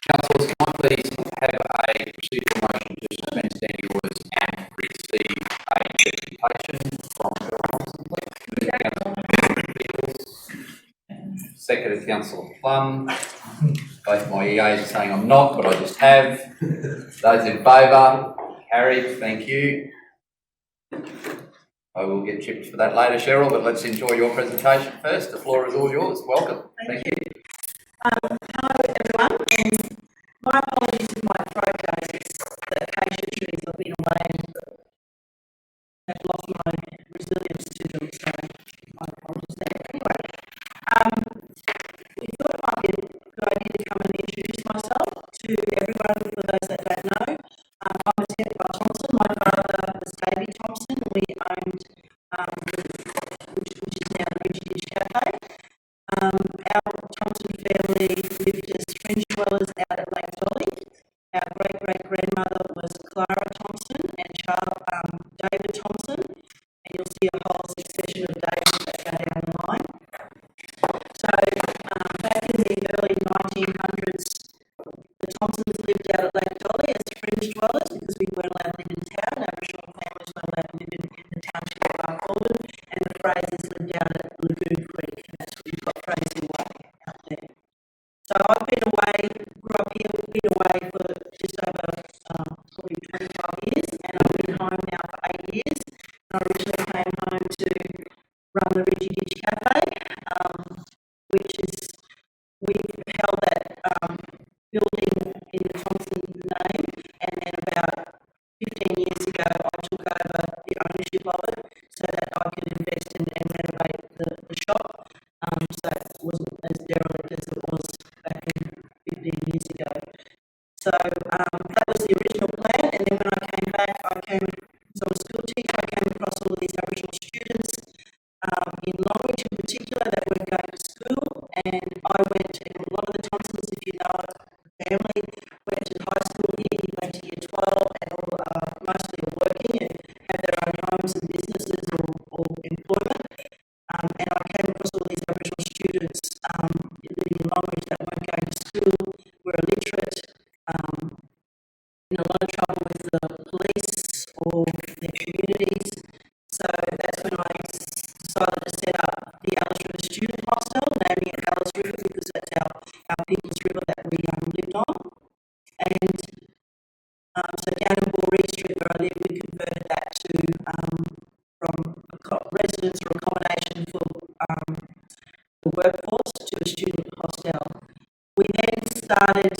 Councillors, can I please have a procedural motion to suspend standing orders and receive a deputation from Councillor Beals? Seconded Councillor Plum. Both my EAs are saying I'm not, but I just have. Those in favour? Carried. Thank you. I will get chipped for that later, Cheryl, but let's enjoy your presentation first. The floor is all yours. Welcome. Thank you. Hello everyone, and my apologies if my throat goes. It's the acacia trees. I've been away and have lost my resilience to them, so my apologies there. Anyway, we thought it might be a good idea to come and introduce myself to everyone, for those that don't know. I'm a Ted Thompson. My father was Davey Thompson, and we owned which is now the Fringe Cafe. Our Thompson family lived as fringe dwellers out at Lake Dolly. Our great-great-grandmother was Clara Thompson and David Thompson, and you'll see a whole succession of Davids that go down the line. So back in the early 1900s, the Thompsons lived out at Lake Dolly as fringe dwellers because we weren't allowed to live in town. Aboriginal families weren't allowed to live in the township of Barcode, and the Frasers lived down at Lagoon Creek, and that's where you've got Fraser Way out there. So I've been away, grew up here, been away for just over probably 25 years, and I've been home now for 8 years. And I originally came home to run the Ridgy Ditch Cafe, which is, we've held that building in the Thompson name, and then about 15 years ago I took over the ownership of it so that I could invest and renovate the shop, so it wasn't as derelict as it was back in 15 years ago. So that was the original plan, and then when I came back, so I was a school teacher, I came across all of these Aboriginal students in Longreach in particular that were going to school, and I went to a lot of the Thompsons, if you know it, family, went to high school here, he went to year 12, and all, mostly are working and have their own homes and businesses or employment. And I came across all these Aboriginal students living in Longreach that weren't going to school, were illiterate, in a lot of trouble with the police or their communities. So that's when I decided to set up the Alice River Student Hostel, naming it Alice River because that's our people's river that we lived on. And so down in Boree Street where I live, we converted that to from residence or accommodation for the workforce to a student hostel. We then started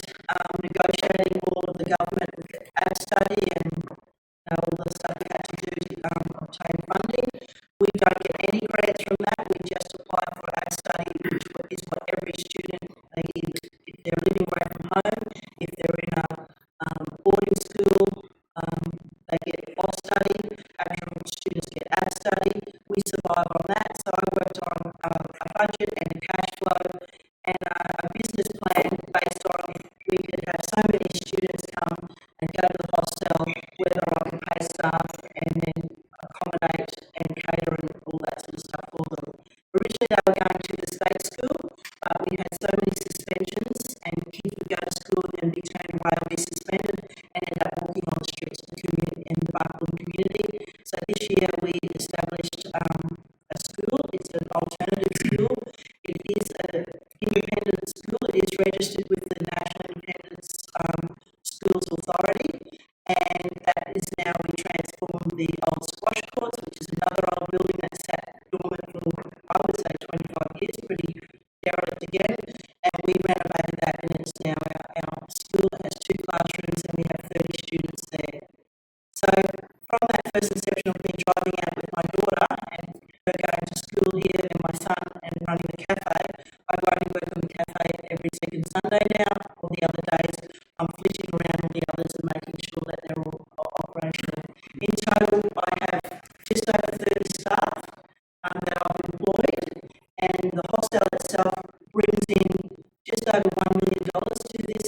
negotiating all of the government with ad study and all the stuff we had to do to obtain funding. We don't get any grants from that. We just apply for ad study, which is what every student needs. If they're living away from home, if they're in a boarding school, they get off study. Aboriginal students get ad study. We survive on that. So I worked on a budget and a cash flow and a business plan based on if we could have so many students come and go to the hostel, whether I could pay staff and then accommodate and cater and all that sort of stuff for them. Originally they were going to the state school, but we had so many suspensions and kids would go to school and then be turned away or be suspended and end up walking on the streets of the community in the Barcode community. So this year we established a school. It's an alternative school. It is an independent school. It is registered with the National Independent Schools Authority, and that is now we transformed the old squash courts, which is another old building that sat dormant for, I would say, 25 years, pretty derelict again, and we renovated that, and it's now our school that has 2 classrooms and we have 30 students there. So from that first inception, I've been driving out with my daughter and her going to school here and my son and running the cafe. I go and work on the cafe every second Sunday now. All the other days I'm flitting around all the others and making sure that they're all operational. In total, I have just over 30 staff that I've employed, and the hostel itself brings in just over $1 million to this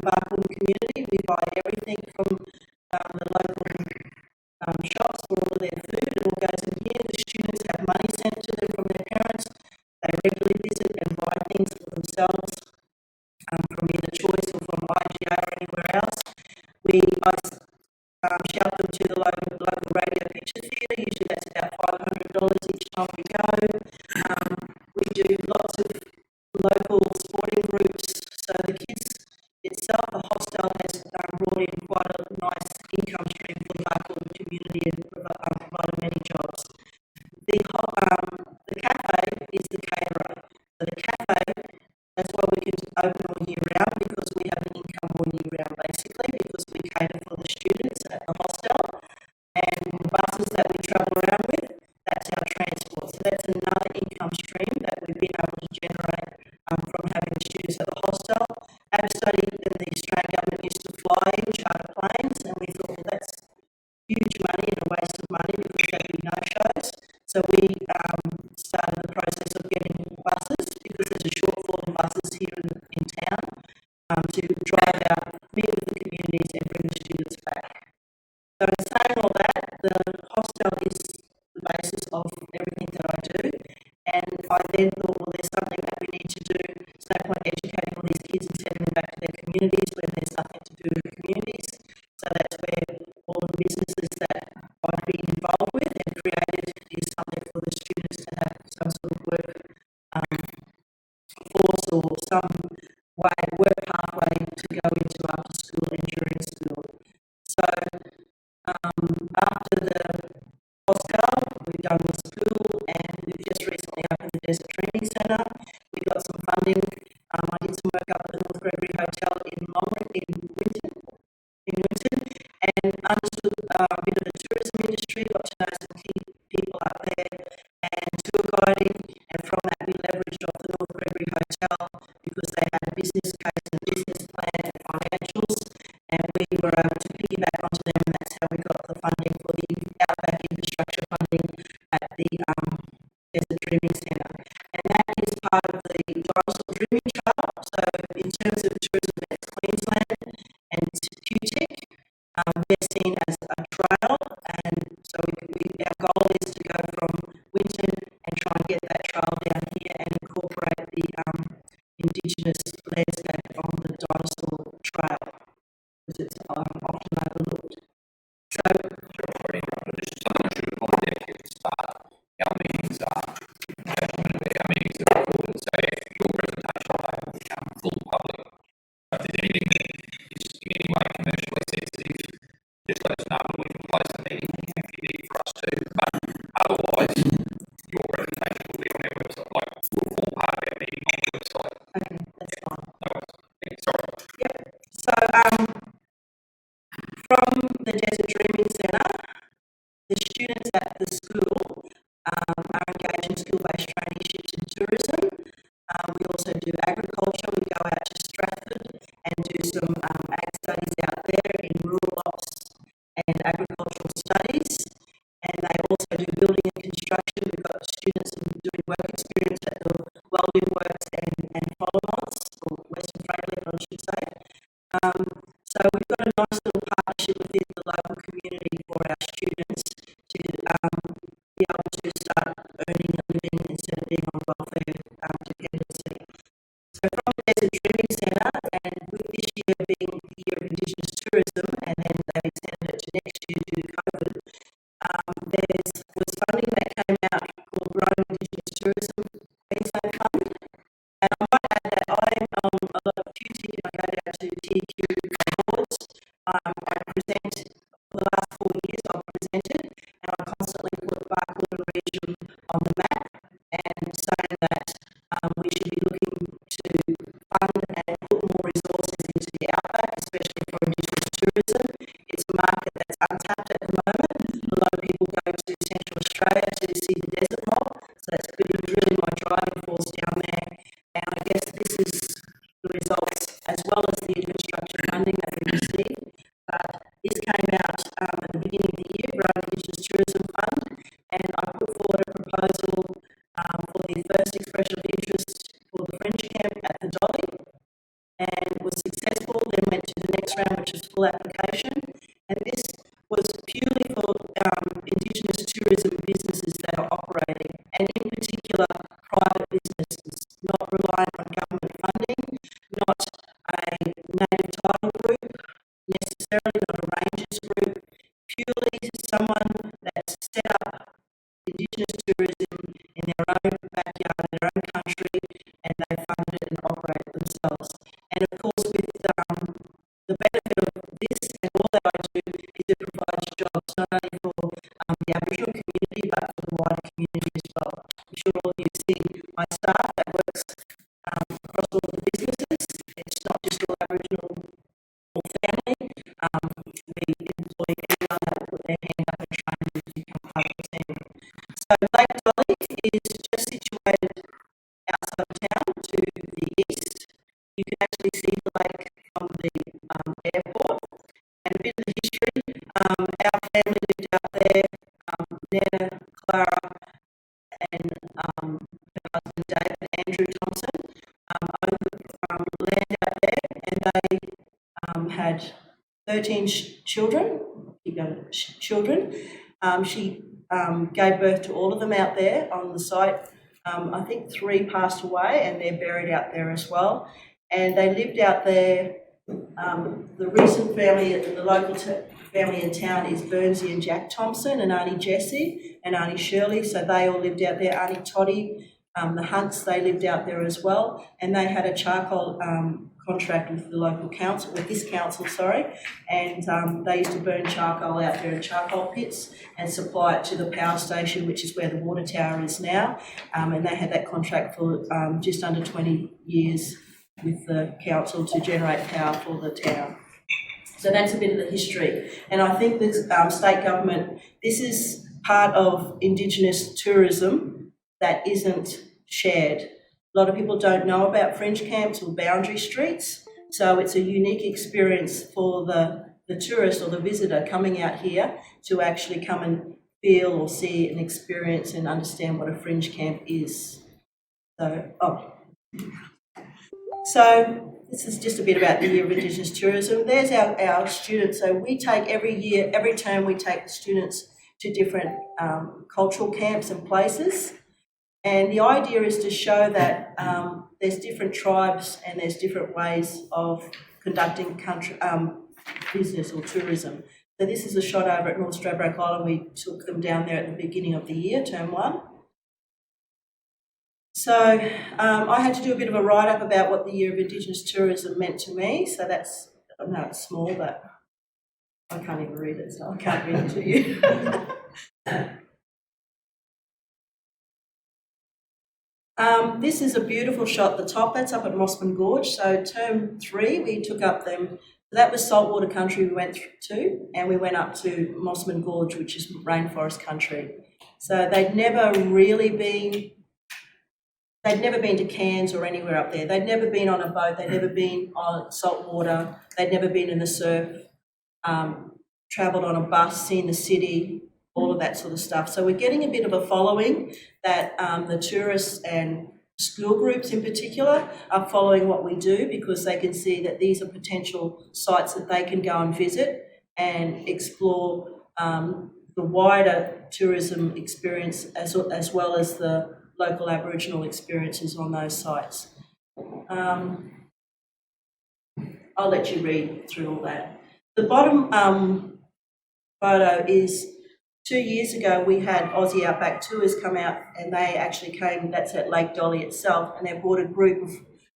Barcode community. We buy everything from the local shops for all of their food. It all goes in here. The students have money sent to them from their parents. They regularly visit and buy things for themselves from either Choice or from I shout them to the local radio picture theatre. Usually that's about $500 each time we go. We do lots of local sporting groups. So the kids itself, the hostel has brought in quite a nice income stream for the local community and provided many jobs. The cafe is the caterer. So the cafe, that's why we can open all year round, because we have an income all year round basically, because we cater for the students at the hostel, and the buses that we travel around with, that's our transport. So that's another income stream that we've been able to generate from having students at the hostel. Our study in the Australian government used to fly in charter planes, and we thought, well, that's huge money and a waste of money because there'd be no shows. So we started the process of getting buses, because there's a shortfall in buses here in town, to drive out, meet with the communities and bring the students back. So in saying all that, the hostel is the basis of everything that I do, and I then thought, well, there's something that we need to do. There's no point educating all these kids and sending them back to their communities when there's nothing to do in the communities. So that's where all the businesses that I've been involved with and created is something for the students to have some sort of work force or some work pathway to go into after school and during school. So after the hostel, we've done the school, and we've just recently opened the Desert Training Centre. We got some funding. I did some work up at the North Gregory Hotel in Winton, and understood a bit of the tourism industry, got to know some key people up there, and tour guiding, and from that we leveraged off the North Gregory Hotel because they had a business case and business plan and financials, and we were able to piggyback onto them, and that's how we got the funding for the outback infrastructure funding at the Desert Dreaming Centre. And that is part of the Dinosaur Dreaming Trail. So in terms of tourism, that's Queensland and QTech. We're seen as a trail, and so our goal is to go from Winton and try and get that trail down here and incorporate the Indigenous landscape on the Dinosaur Trail, because it's often overlooked. So, Someone should point out here at the start, our meetings are recorded, so your presentation will become full public. If there's anything that is in any way commercially sensitive, just let us know and we can close the meeting if you need for us to. But otherwise, your presentation will be on our website, like will form part of our meeting on the website. okay, that's fine. No worries. Yeah, sorry. Yep. So, from the Desert Dreaming Centre, the students at the school are engaged in school-based traineeships in tourism. We also do agriculture. We go out to Stratford and do some ag studies out there in rural ops and agricultural studies. And they also do building and construction. We've got students doing work experience at the welding works and Follow-ons, or Western Friendly, I should say. So we've got a nice little partnership within the local community for our students to be able to start earning a living instead of being on welfare dependency. So from the Desert Dreaming Centre, and with this year being the year of Indigenous tourism, and then they've extended it to next year due to COVID, there was funding that came out called Growing Indigenous Tourism Queensland Fund. And I might add that I am a lot of QT, and I go down to TQ awards. I present, for the last 4 years I've presented, and I constantly put Barcode on the map, and saying that we should be looking to fund and put more resources into the outback, especially for Indigenous tourism. It's a market that's untapped at the moment. A lot of people go to Central Australia to see the desert mob, so that's been really my driving force down there. And I guess this is the results, as well as the infrastructure funding that we received. But this came out at the beginning of the year, Growing Indigenous Tourism Fund, and I put forward a proposal for the first expression of interest for the Fringe Camp at the Dolly, and was successful. Then went to the next round, which is full application, and this was purely for Indigenous tourism businesses that are operating, and in particular private businesses, not reliant on government funding, not a native title group necessarily, someone that's set up Indigenous tourism in their own backyard, their own country, and they fund it and operate it themselves. And of course, with the benefit of this and all that I do is it provides jobs not only for the Aboriginal community but for the wider community as well. I'm sure all of you see my staff that works across all the businesses. It's not just all Aboriginal or family. We employ everyone that will put their hand up and try and become part of the team. So Lake Dolly is just situated outside of town to the east. You can actually see the lake from the airport. And a bit of the history, our family lived out there, Nana, Clara, and her husband David, Andrew Thompson, owned land out there, and they had 13 children. She gave birth to all of them out there on the site. I think 3 passed away, and they're buried out there as well. And they lived out there. The recent family, the local family in town is Burnsy and Jack Thompson, and Auntie Jessie and Auntie Shirley. So they all lived out there. Auntie Toddy, the Hunts, they lived out there as well. And they had a charcoal contract with the local council, with this council, and they used to burn charcoal out there in charcoal pits and supply it to the power station, which is where the water tower is now. And they had that contract for just under 20 years with the council to generate power for the town. So that's a bit of the history. And I think the state government, this is part of Indigenous tourism that isn't shared. A lot of people don't know about fringe camps or boundary streets, so it's a unique experience for the tourist or the visitor coming out here to actually come and feel or see and experience and understand what a fringe camp is. So this is just a bit about the Year of Indigenous Tourism. There's our students. So we take every term we take the students to different cultural camps and places. And the idea is to show that there's different tribes and there's different ways of conducting business or tourism. So this is a shot over at North Stradbroke Island. We took them down there at the beginning of the year, term 1. So I had to do a bit of a write-up about what the Year of Indigenous Tourism meant to me. So that's, I know it's small, but I can't even read it, so I can't read it to you. This is a beautiful shot at the top. That's up at Mossman Gorge. So term 3, we took up them. That was saltwater country we went to, and we went up to Mossman Gorge, which is rainforest country. So they'd never been to Cairns or anywhere up there. They'd never been on a boat. They'd never been on salt water. They'd never been in the surf, travelled on a bus, seen the city, all of that sort of stuff. So we're getting a bit of a following that the tourists and school groups in particular are following what we do because they can see that these are potential sites that they can go and visit and explore the wider tourism experience as well as the local Aboriginal experiences on those sites. I'll let you read through all that. The bottom photo is 2 years ago we had Aussie Outback Tours come out and they actually came, that's at Lake Dolly itself, and they brought a group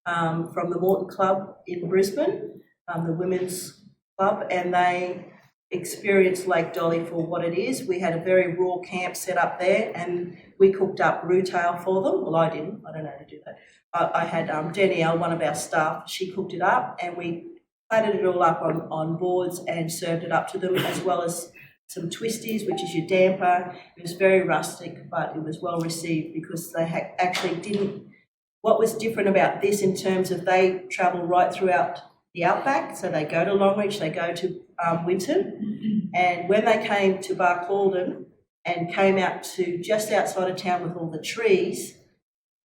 from the Morton Club in Brisbane, the women's club, and they experienced Lake Dolly for what it is. We had a very raw camp set up there and we cooked up rutail for them. Well, I didn't. I don't know how to do that. I had Danielle, one of our staff, she cooked it up and we plated it all up on boards and served it up to them, as well as some twisties, which is your damper. It was very rustic, but it was well received because they actually didn't. What was different about this in terms of they travel right throughout the outback, so they go to Longreach, they go to Winton, and when they came to Barcode and came out to just outside of town with all the trees,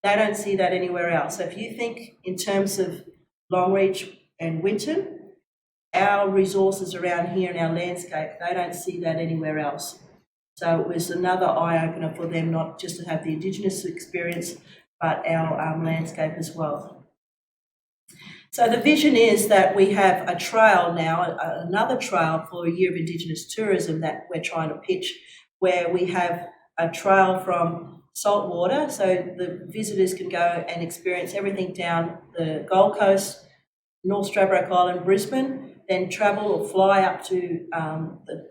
they don't see that anywhere else. So if you think in terms of Longreach and Winton, our resources around here in our landscape, they don't see that anywhere else. So it was another eye-opener for them, not just to have the Indigenous experience, but our landscape as well. So the vision is that we have a trail now, another trail for a year of Indigenous tourism that we're trying to pitch, where we have a trail from saltwater, so the visitors can go and experience everything down the Gold Coast, North Stradbroke Island, Brisbane, then travel or fly up to the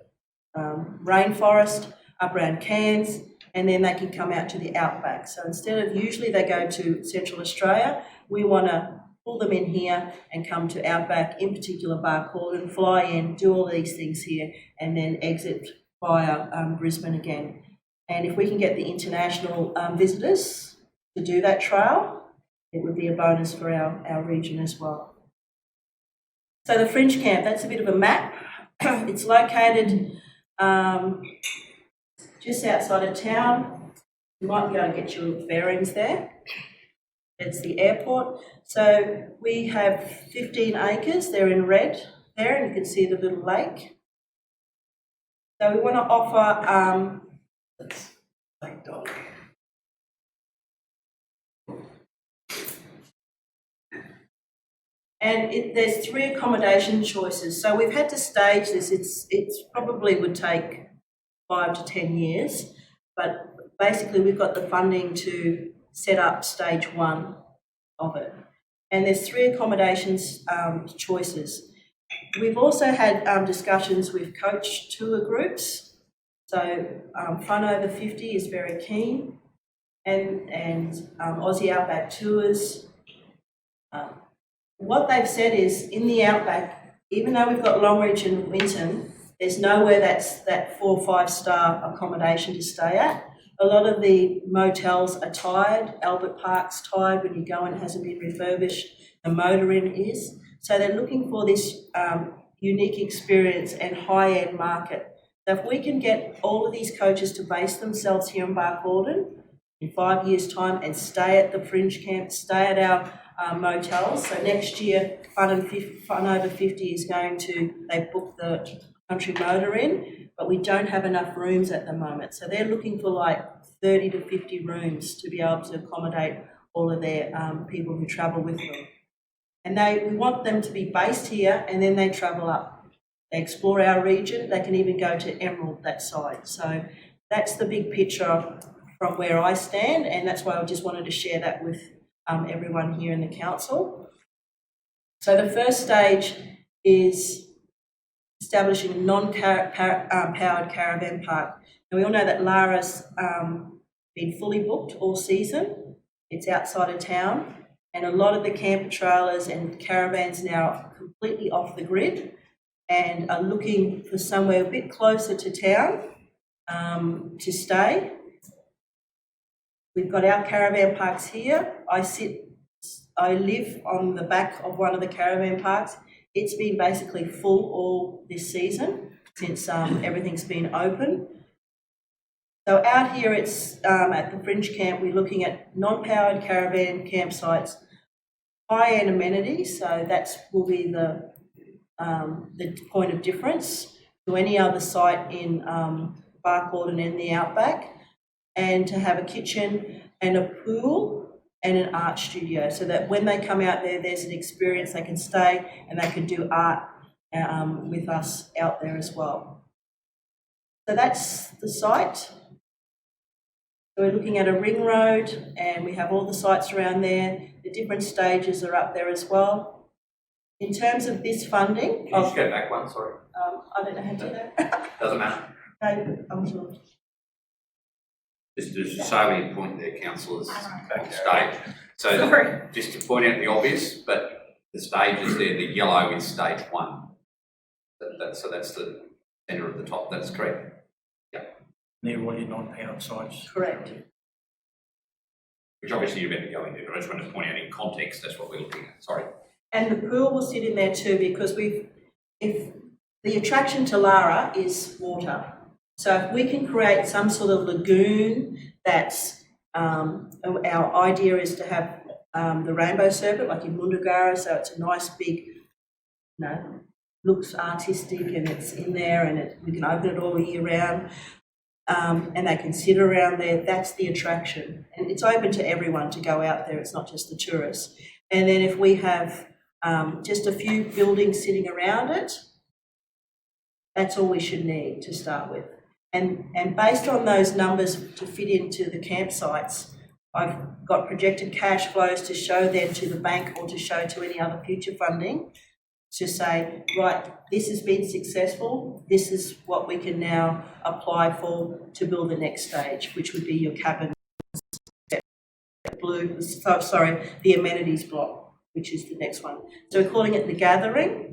rainforest, up around Cairns, and then they can come out to the outback. So instead of usually they go to Central Australia, we want to pull them in here and come to outback, in particular Barcode, and fly in, do all these things here, and then exit via Brisbane again. And if we can get the international visitors to do that trail, it would be a bonus for our region as well. So the Fringe Camp, that's a bit of a map. It's located just outside of town. You might be able to get your bearings there. It's the airport. So we have 15 acres, they're in red there, and you can see the little lake. So we want to offer and there's 3 accommodation choices. So we've had to stage this. It's probably would take 5 to 10 years, but basically we've got the funding to set up stage 1 of it. And there's 3 accommodations choices. We've also had discussions with coach tour groups. So Fun Over 50 is very keen, and Aussie Outback Tours. What they've said is in the Outback, even though we've got Longreach and Winton, there's nowhere that's that 4 or 5 star accommodation to stay at. A lot of the motels are tired. Albert Park's tired when you go and it hasn't been refurbished. The Motor Inn is. So they're looking for this unique experience and high-end market. So if we can get all of these coaches to base themselves here in Barcode in 5 years' time and stay at the Fringe Camp, stay at our motels. So next year, Fun Over 50 is going to, they've booked the Country Motor Inn, but we don't have enough rooms at the moment. So they're looking for like 30 to 50 rooms to be able to accommodate all of their people who travel with them. And we want them to be based here, and then they travel up. They explore our region. They can even go to Emerald, that side. So that's the big picture from where I stand, and that's why I just wanted to share that with everyone here in the council. So the first stage is establishing a non-powered caravan park. And we all know that Lara's been fully booked all season. It's outside of town, and a lot of the camper trailers and caravans now are completely off the grid and are looking for somewhere a bit closer to town to stay. We've got our caravan parks here. I live on the back of one of the caravan parks. It's been basically full all this season since everything's been open. So out here, it's at the Fringe Camp, we're looking at non-powered caravan campsites, high-end amenities, so that will be the point of difference to any other site in Barcode and in the Outback, and to have a kitchen and a pool and an art studio, so that when they come out there, there's an experience, they can stay and they can do art with us out there as well. So that's the site. So we're looking at a ring road, and we have all the sites around there. The different stages are up there as well. In terms of this funding... Can you just go back one, sorry? I don't know how to do that. Doesn't matter. No, I'm sure. Just to salient point there, councillors, stage. So just to point out the obvious, but the stages there, the yellow is stage 1. So that's the centre of the top, that's correct. They're all your non-powered sites. Correct. Which obviously you're going to go into, but I just wanted to point out in context, that's what we're looking at, sorry. And the pool will sit in there too, because if the attraction to Lara is water. So if we can create some sort of lagoon that's, our idea is to have the rainbow serpent like in Mundagara, so it's a nice big, looks artistic and it's in there, and we can open it all year round. And they can sit around there. That's the attraction, and it's open to everyone to go out there. It's not just the tourists. And then if we have just a few buildings sitting around it. That's all we should need to start with. And based on those numbers to fit into the campsites, I've got projected cash flows to show then to the bank or to show to any other future funding to say, right, this has been successful, this is what we can now apply for to build the next stage, which would be your cabin, the amenities block, which is the next one. So we're calling it the gathering.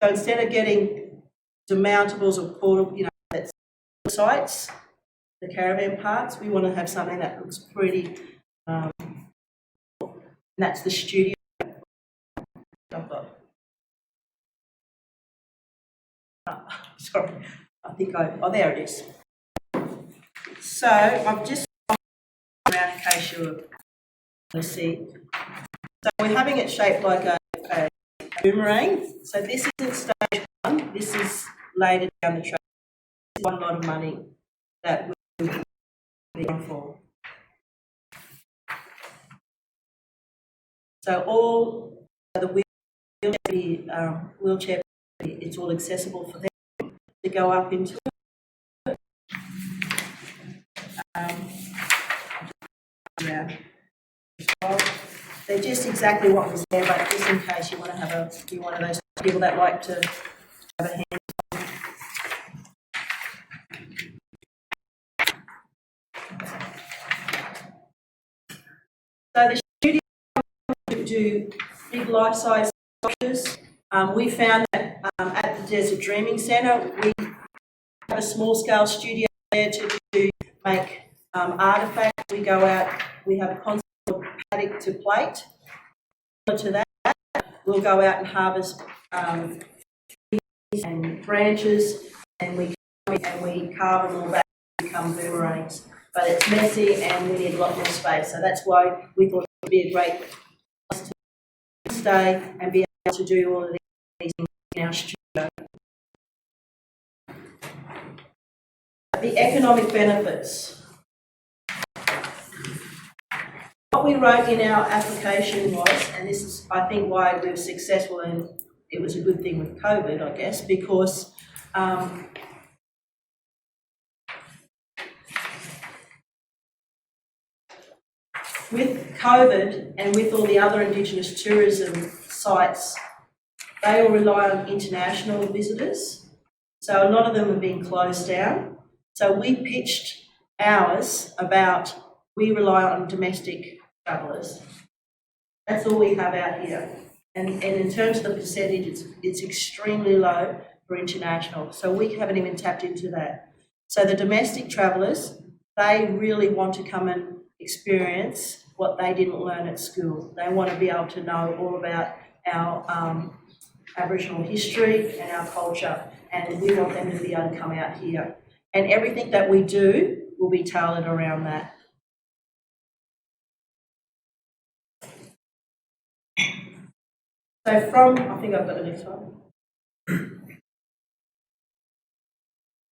So instead of getting demountables or portable, that's sites, the caravan parks, we want to have something that looks pretty, and that's the studio. I've got. Sorry, I think there it is. So I've just around in case you're going to see. So we're having it shaped like a boomerang. So this isn't stage one, this is later down the track. This is one lot of money that we'll be on for. So all the wheelchair, it's all accessible for them to go up into it. Yeah. Well, they're just exactly what was there, but just in case you want to be one of those people that like to have a hand. So the studio do big life-size sculptures. We found that at the Desert Dreaming Centre, we have a small-scale studio there to make artefacts. We go out, we have a concept of paddock to plate. To that, we'll go out and harvest trees and branches, and we carve them all back and become boomerangs. But it's messy and we need a lot more space. So that's why we thought it would be a great place to stay and be able to do all of these things in our studio. The economic benefits. What we wrote in our application was, and this is I think why we were successful, and it was a good thing with COVID, I guess, because with COVID and with all the other Indigenous tourism sites, they all rely on international visitors. So a lot of them have been closed down. So we pitched ours about we rely on domestic travellers. That's all we have out here. And in terms of the percentage, it's extremely low for international. So we haven't even tapped into that. So the domestic travellers, they really want to come and experience what they didn't learn at school. They want to be able to know all about our Aboriginal history and our culture, and we want them to be able to come out here. And everything that we do will be tailored around that. So I think I've got the next one.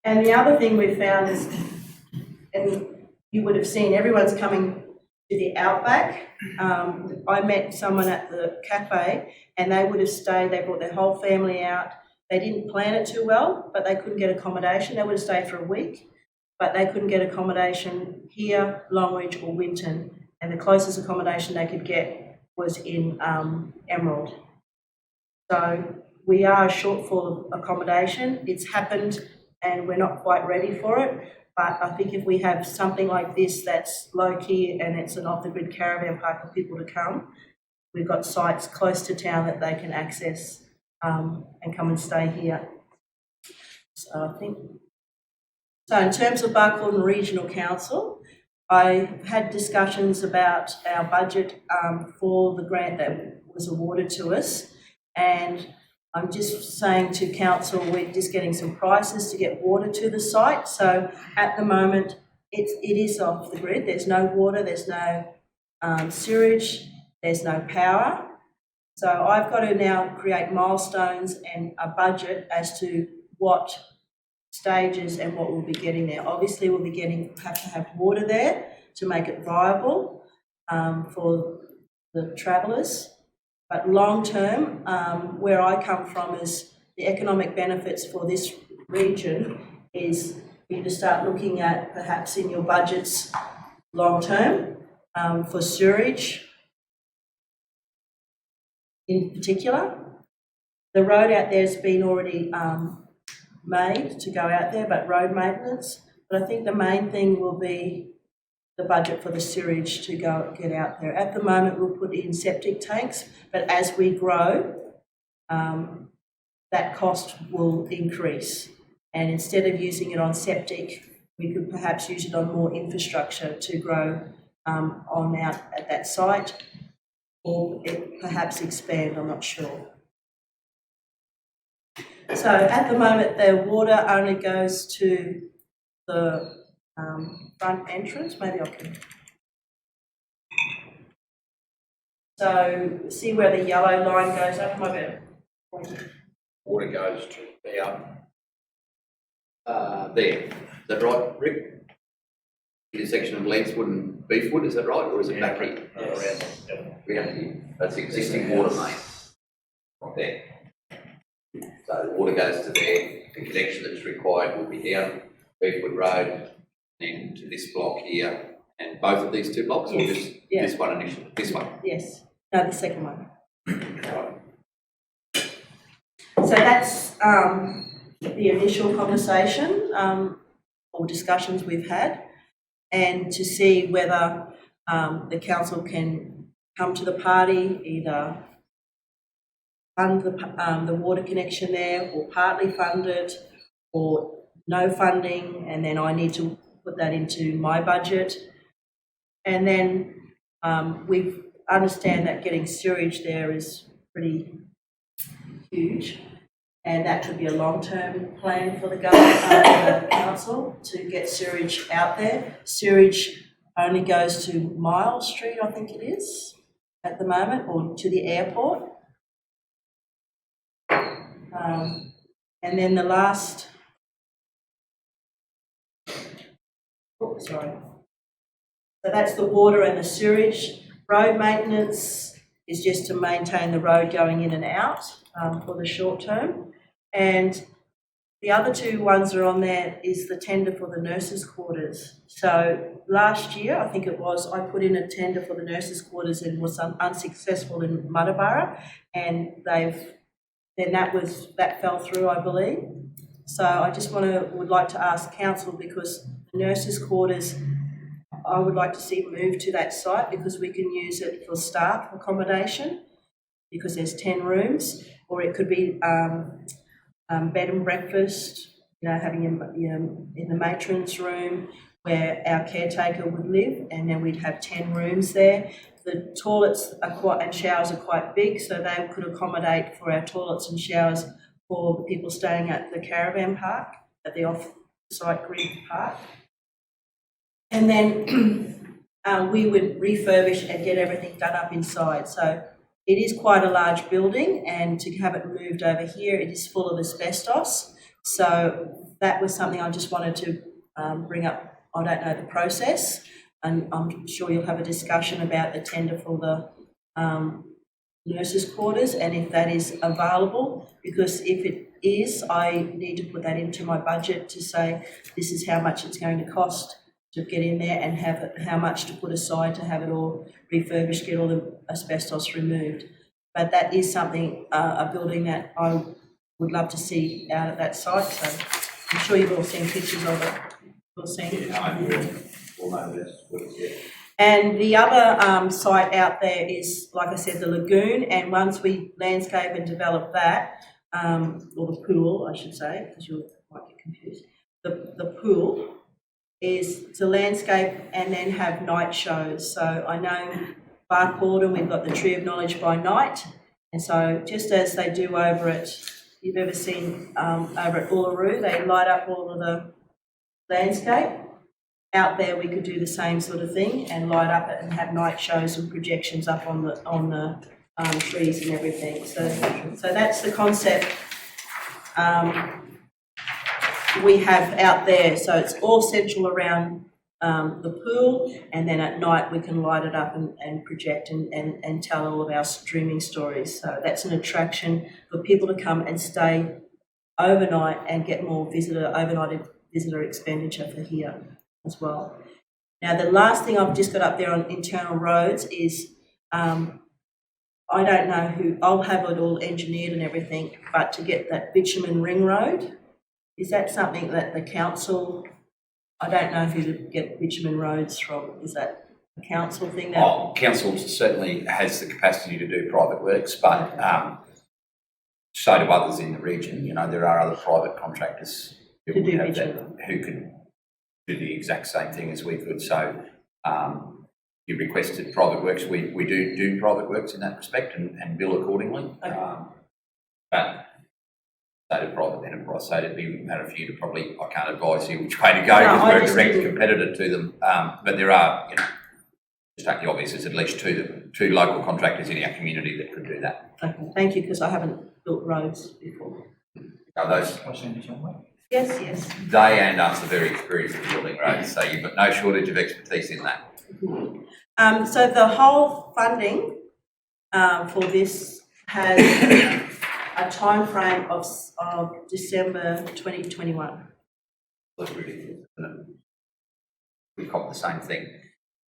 And the other thing we found is, and you would have seen, everyone's coming to the outback. I met someone at the cafe and they would have stayed, they brought their whole family out. They didn't plan it too well, but they couldn't get accommodation. They would have stayed for a week, but they couldn't get accommodation here, Longreach or Winton. And the closest accommodation they could get was in Emerald. So we are a shortfall of accommodation. It's happened and we're not quite ready for it. But I think if we have something like this that's low-key and it's an off-the-grid caravan park for people to come, we've got sites close to town that they can access and come and stay here. So I think, so in terms of Barcode and Regional Council, I had discussions about our budget for the grant that was awarded to us, and I'm just saying to council, we're just getting some prices to get water to the site. So at the moment, it is off the grid. There's no water, there's no sewage, there's no power. So I've got to now create milestones and a budget as to what stages and what we'll be getting there. Obviously, we'll be have to have water there to make it viable for the travellers. But long term, where I come from is the economic benefits for this region is for you to start looking at perhaps in your budgets long term for sewerage in particular. The road out there has been already made to go out there, but road maintenance. But I think the main thing will be the budget for the sewage to go get out there. At the moment, we'll put in septic tanks, but as we grow, that cost will increase. And instead of using it on septic, we could perhaps use it on more infrastructure to grow on out at that site, or perhaps expand, I'm not sure. So at the moment, the water only goes to the front entrance. Maybe I can. So see where the yellow line goes up? My bad. Water goes to there. Is that right, Rick? Intersection of Lanswood and Beefwood, is that right? Or is it back here? Around here. That's the existing water main. Right there. So the water goes to there. The connection that's required will be down Beefwood Road, then to this block here, and both of these two blocks, yes. or just this one initially? This one? Yes. No, the second one. Right. So that's the initial conversation or discussions we've had, and to see whether the council can come to the party, either fund the water connection there, or partly fund it, or no funding, and then I need to put that into my budget. And then we understand that getting sewage there is pretty huge, and that could be a long-term plan for the government, the council, to get sewage out there. Sewage only goes to Miles Street, I think it is, at the moment, or to the airport. And then the last, so that's the water and the sewage. Road maintenance is just to maintain the road going in and out for the short term. And the other two ones that are on there is the tender for the nurses' quarters. So last year, I think it was, I put in a tender for the nurses' quarters and was unsuccessful in Muttaburra, and that fell through, I believe. So I just would like to ask council, because the nurses' quarters, I would like to see moved to that site, because we can use it for staff accommodation, because there's 10 rooms, or it could be bed and breakfast, having in the matron's room where our caretaker would live, and then we'd have 10 rooms there. The toilets and showers are quite big, so they could accommodate for our toilets and showers for the people staying at the Caravan Park, at the off-site grid park. And then we would refurbish and get everything done up inside. So it is quite a large building, and to have it moved over here, it is full of asbestos. So that was something I just wanted to bring up. I don't know the process, and I'm sure you'll have a discussion about the tender for the nurses' quarters, and if that is available, because if it is, I need to put that into my budget to say this is how much it's going to cost to get in there, and how much to put aside to have it all refurbished, get all the asbestos removed. But that is something, a building that I would love to see out at that site. So I'm sure you've all seen pictures of it. And the other site out there is, like I said, the lagoon. And once we landscape and develop that, or the pool, I should say, because you might get confused, the pool is to landscape and then have night shows. So I know Barcode, and we've got the Tree of Knowledge by night. And so just as they do over at, you've ever seen over at Uluru, they light up all of the landscape. Out there we could do the same sort of thing and light up it and have night shows and projections up on the trees and everything. So that's the concept we have out there. So it's all central around the pool, and then at night we can light it up and project and tell all of our streaming stories. So that's an attraction for people to come and stay overnight and get more overnight visitor expenditure for here as well. Now, the last thing I've just got up there on internal roads is, I don't know who, I'll have it all engineered and everything, but to get that bitumen ring road, is that something that the council, I don't know who to get bitumen roads from, is that a council thing? Council certainly has the capacity to do private works, but so do others in the region. You know, there are other private contractors who could do the exact same thing as we could. So you requested private works. We do private works in that respect and bill accordingly. Okay. But state of private enterprise, so it'd be a matter for you to probably, I can't advise you which way to go because we're a direct competitor to them. But there are, you know, just take the obvious, there's at least two local contractors in our community that could do that. Okay, thank you, because I haven't built roads before. Are those? Yes. They and us are very experienced in building roads, so you've got no shortage of expertise in that. So the whole funding for this has a time frame of December 2021. That's ridiculous, isn't it? We cop the same thing.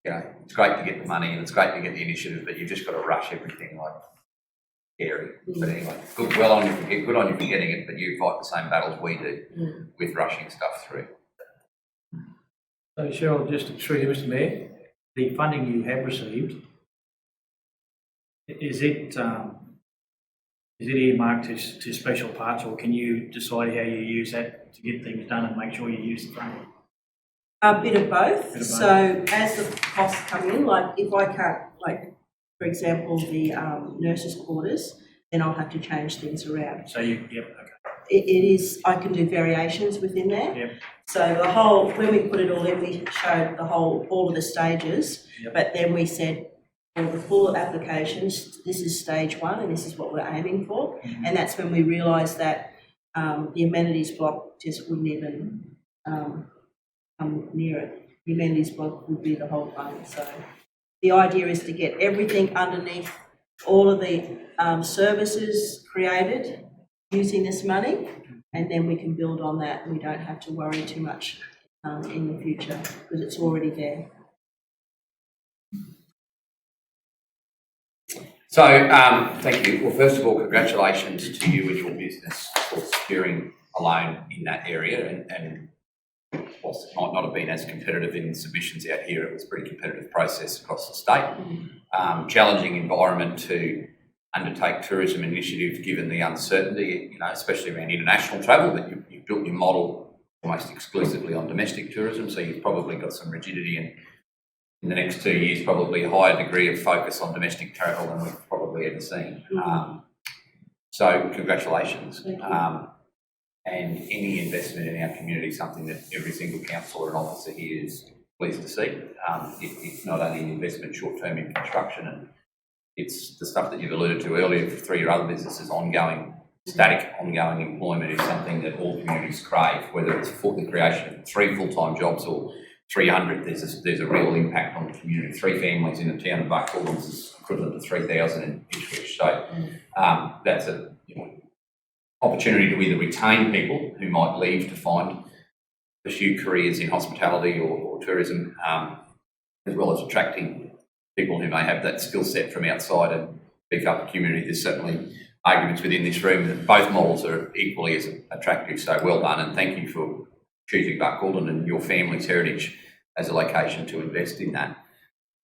You know, it's great to get the money and it's great to get the initiative, but you've just got to rush everything like scary. But anyway, good on you for getting it, but you fight the same battles we do with rushing stuff through. So Cheryl, just through you, Mr. Mayor, the funding you have received, is it earmarked to special parts, or can you decide how you use that to get things done and make sure you use the funding? A bit of both. So as the costs come in, like if I can't, like for example, the nurses' quarters, then I'll have to change things around. So okay. It is, I can do variations within there. Yep. So the whole, when we put it all in, we showed all of the stages, but then we said, for the full applications, this is stage one and this is what we're aiming for. And that's when we realised that the amenities block just wouldn't even come near it. The amenities block would be the whole fund. So the idea is to get everything underneath all of the services created using this money, and then we can build on that. We don't have to worry too much in the future because it's already there. So, thank you. Well, first of all, congratulations to you and your business for securing a loan in that area. And whilst it might not have been as competitive in submissions out here, it was a pretty competitive process across the state. Challenging environment to undertake tourism initiatives given the uncertainty, you know, especially around international travel, that you've built your model almost exclusively on domestic tourism, so you've probably got some rigidity and in the next 2 years, probably a higher degree of focus on domestic travel than we've probably ever seen. So congratulations. And any investment in our community is something that every single councillor and officer here is pleased to see. It's not only an investment short-term in construction, and it's the stuff that you've alluded to earlier through your other businesses, ongoing, static, ongoing employment is something that all communities crave, whether it's for the creation of 3 full-time jobs or 300, there's a real impact on the community. 3 families in the town of Barcode is equivalent to 3,000 in Ipswich. So that's a opportunity to either retain people who might leave to pursue careers in hospitality or tourism, as well as attracting people who may have that skill set from outside and beef up the community. There's certainly arguments within this room that both models are equally as attractive. So well done, and thank you for choosing Barcode and your family's heritage as a location to invest in that.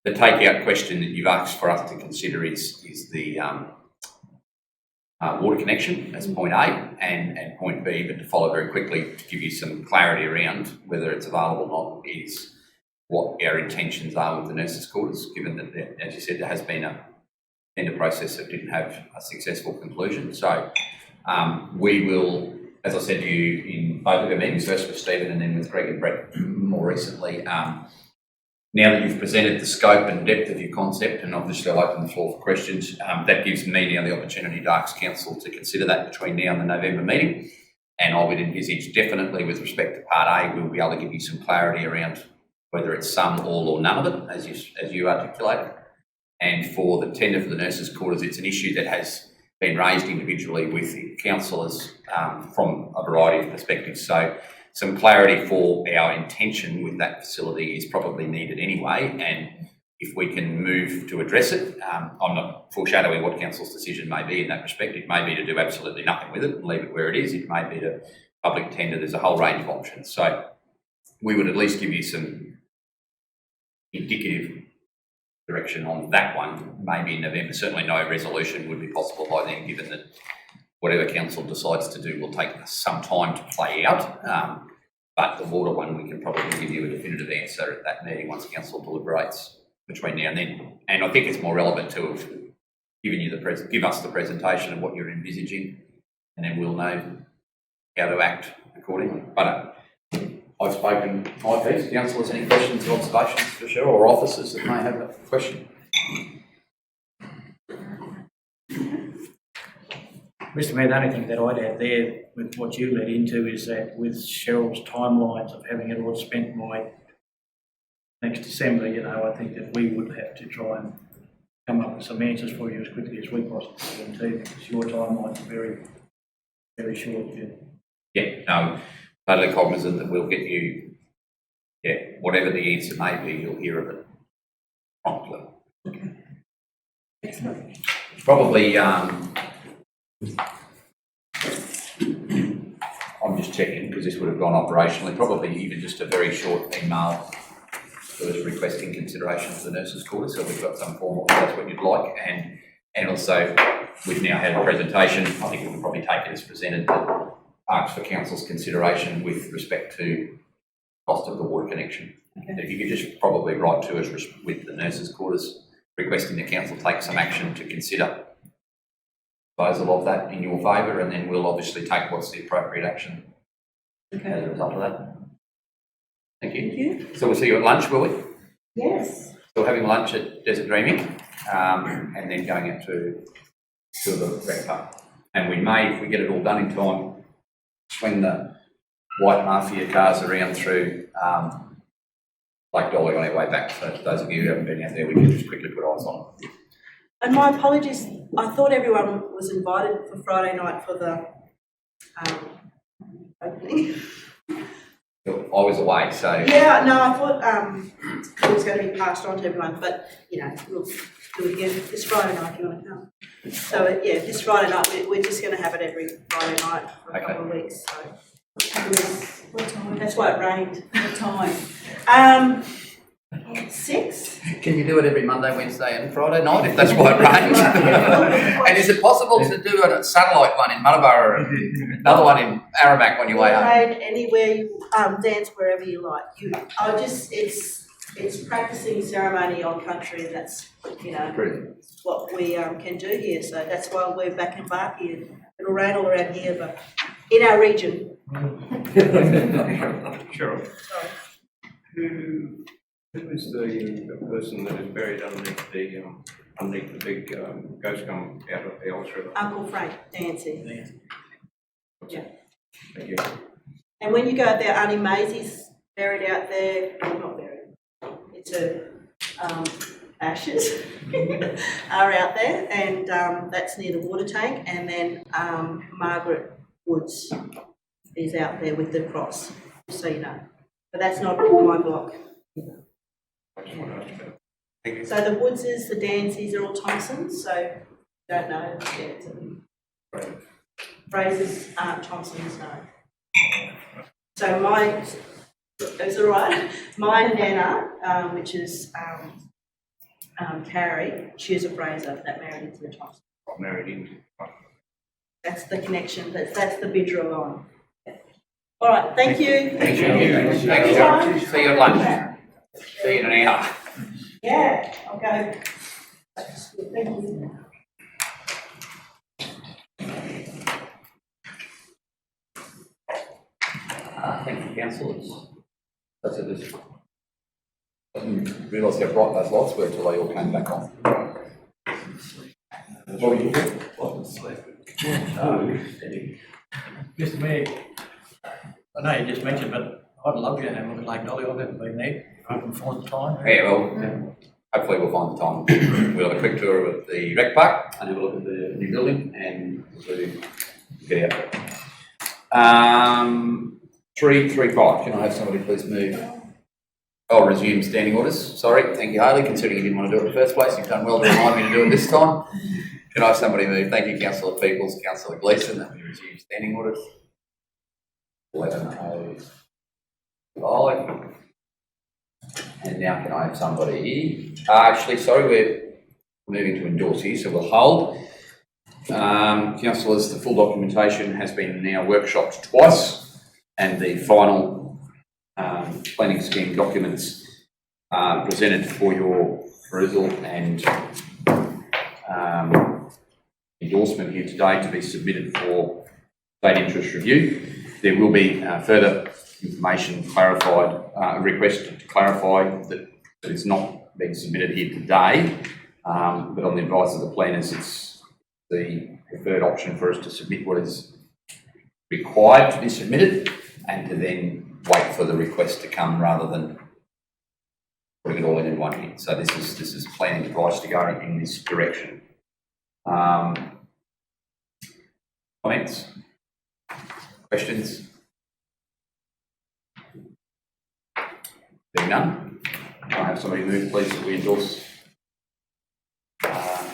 The takeout question that you've asked for us to consider is the water connection as point A and point B, but to follow very quickly to give you some clarity around whether it's available or not is what our intentions are with the nurses' quarters, given that, as you said, there has been a tender process that didn't have a successful conclusion. So we will, as I said to you in both of our meetings, first with Stephen and then with Greg and Brett more recently, now that you've presented the scope and depth of your concept, and obviously I'll open the floor for questions, that gives me now the opportunity to ask Council to consider that between now and the November meeting. And I would envisage definitely with respect to Part A, we'll be able to give you some clarity around whether it's some, all or none of it, as you articulated. And for the tender for the nurses' quarters, it's an issue that has been raised individually with councillors from a variety of perspectives. So some clarity for our intention with that facility is probably needed anyway, and if we can move to address it, I'm not foreshadowing what council's decision may be in that respect. It may be to do absolutely nothing with it and leave it where it is. It may be to public tender. There's a whole range of options. So we would at least give you some indicative direction on that one, maybe in November. Certainly no resolution would be possible by then, given that whatever council decides to do will take some time to play out. But the water one, we can probably give you a definitive answer at that meeting once council deliberates between now and then. And I think it's more relevant to have given you give us the presentation of what you're envisaging, and then we'll know how to act accordingly. But I've spoken my piece. Councillors, any questions or observations for sure, or officers that may have a question? Mr. Mayor, the only thing that I'd add there with what you led into is that with Cheryl's timelines of having it all spent by next December, I think that we would have to try and come up with some answers for you as quickly as we possibly can too, because your timelines are very, very short. Yeah, no, totally cognizant that we'll get you, whatever the answer may be, you'll hear of it promptly. Okay. Excellent. Probably, I'm just checking because this would have gone operationally, probably even just a very short email that was requesting consideration for the nurses' quarter, so we've got some form of that's what you'd like, and also we've now had a presentation. I think we can probably take it as presented that asks for council's consideration with respect to cost of the water connection. Okay. If you could just probably write to us with the nurses' quarters requesting the council take some action to consider disposal of that in your favour, and then we'll obviously take what's the appropriate action as a result of that. Thank you. Thank you. So we'll see you at lunch, will we? Yes. So we're having lunch at Desert Dreaming, and then going out to the rec park. And we may, if we get it all done in time, swing the white mafia cars around through Lake Dolly on our way back. So those of you who haven't been out there, we can just quickly put eyes on. And my apologies, I thought everyone was invited for Friday night for the opening. I was away, so... Yeah, no, I thought it was going to be passed on to everyone, but, we'll do it again this Friday night if you want to come. So, this Friday night, we're just going to have it every Friday night for a couple of weeks. So. What time? That's why it rained. What time? 6. Can you do it every Monday, Wednesday and Friday night if that's why it rains? And is it possible to do a satellite one in Muttaburra and another one in Aramac on your way home? Anywhere you dance wherever you like. It's practicing ceremony on country, and that's what we can do here. So that's why we're back in Barcode. It'll rain all around here, but in our region. Sure. Sorry. Who is the person that is buried underneath the big ghost gum out of the Ellis River? Uncle Frank Dancy. Yeah. Thank you. And when you go out there, Auntie Maisie's buried out there. Well, not buried. It's her ashes are out there, and that's near the water tank. And then Margaret Woods is out there with the cross, so you know. But that's not my block. So the Woodses, the Dancies are all Thompsons, so don't know. Fraser's aren't Thompsons, no. So it's all right. My Nana, which is Carrie, she's a Fraser that married into the Thompsons. Married into. That's the connection. That's the Bidra line. All right, thank you. Thank you. Thank you. See you at lunch. See you in an hour. Yeah, I'll go. Thank you. Thank you, councillors. That's it. I didn't realise how bright those lights were until they all came back on. What were you doing? Mr. Mayor, I know you just mentioned, but I'd love you to have a look at Lake Dolly. I've never been there. I can find the time. Yeah, well, hopefully we'll find the time. We'll have a quick tour of the rec park and have a look at the new building and we'll get out there. 335, can I have somebody please move? Oh, resume standing orders. Sorry, thank you, Harley. Considering you didn't want to do it in the first place, you've done well to remind me to do it this time. Can I have somebody move? Thank you, Councillor Peoples, Councillor Gleeson, that we resume standing orders. 11:05. And now can I have somebody, actually, sorry, we're moving to endorse here, so we'll hold. Councillors, the full documentation has been now workshopped twice, and the final planning scheme documents are presented for your perusal and endorsement here today to be submitted for state interest review. There will be further information clarified, requested to clarify that it's not being submitted here today, but on the advice of the planners, it's the preferred option for us to submit what is required to be submitted and to then wait for the request to come rather than putting it all in one hit. So this is planning advice to go in this direction. Comments? Questions? Being none, can I have somebody move, please, that we endorse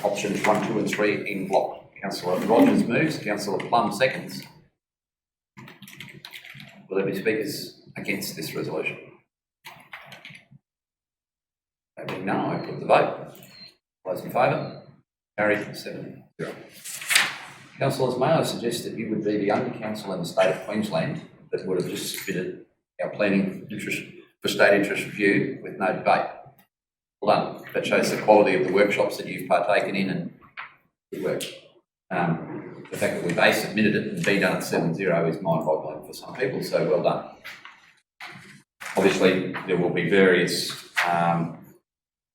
options 1, 2 and 3 in block? Councillor Rogers moves, Councillor Plum seconds. Will there be speakers against this resolution? Being none, I put the vote. Those in favour? Carried 7-0. Councillors, may I suggest that you would be the only council in the state of Queensland that would have just submitted our planning interest for state interest review with no debate. Well done. That shows the quality of the workshops that you've partaken in and good work. The fact that we've A, submitted it and B, done it 7-0 is mind-boggling for some people, so well done. Obviously, there will be various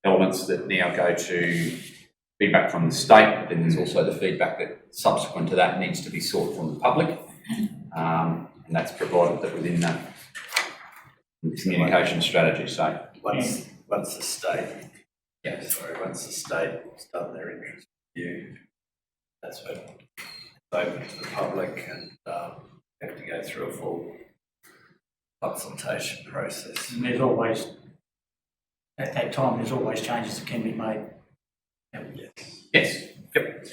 elements that now go to feedback from the state, but then there's also the feedback that subsequent to that needs to be sought from the public, and that's provided that within the communication strategy. So once the state, once the state's done their interest review, that's when it's open to the public and have to go through a full consultation process. And there's always, at that time, there's always changes that can be made. yes, yep.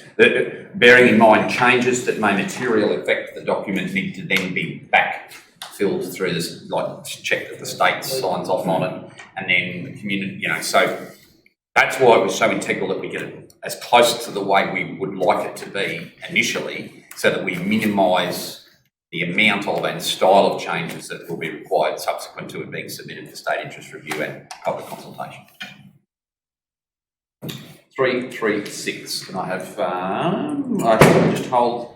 Bearing in mind changes that may materially affect the document need to then be backfilled through this, like check that the state signs off on it, and then the community, so that's why it was so integral that we get it as close to the way we would like it to be initially, so that we minimise the amount of and style of changes that will be required subsequent to it being submitted for state interest review and public consultation. 336. Can I have? I think I'll just hold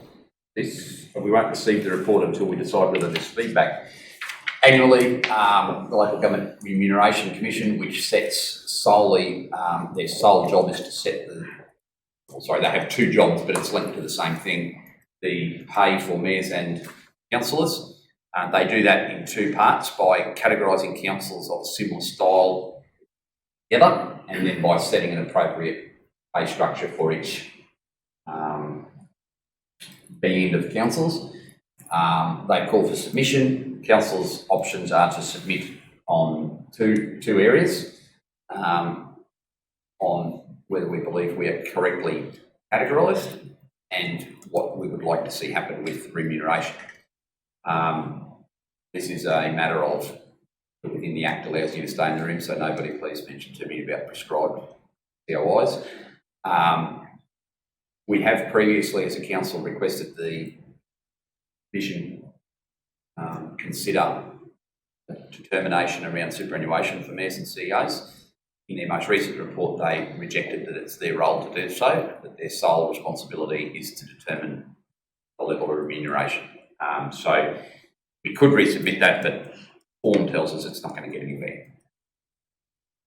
this. We won't receive the report until we decide whether there's feedback. Annually, the Local Government Remuneration Commission, which sets solely their sole job is to set the. Sorry, they have two jobs, but it's linked to the same thing: the pay for mayors and councillors. They do that in two parts by categorising councils of a similar style together, and then by setting an appropriate pay structure for each band of councils. They call for submission. Councils' options are to submit on two areas, on whether we believe we are correctly categorised and what we would like to see happen with remuneration. This is a matter of within the Act allows you to stay in the room, so nobody please mention to me about prescribed COIs. We have previously, as a council, requested the Commission consider a determination around superannuation for mayors and CEOs. In their most recent report, they rejected that it's their role to do so, that their sole responsibility is to determine the level of remuneration. So we could resubmit that, but form tells us it's not going to get anywhere.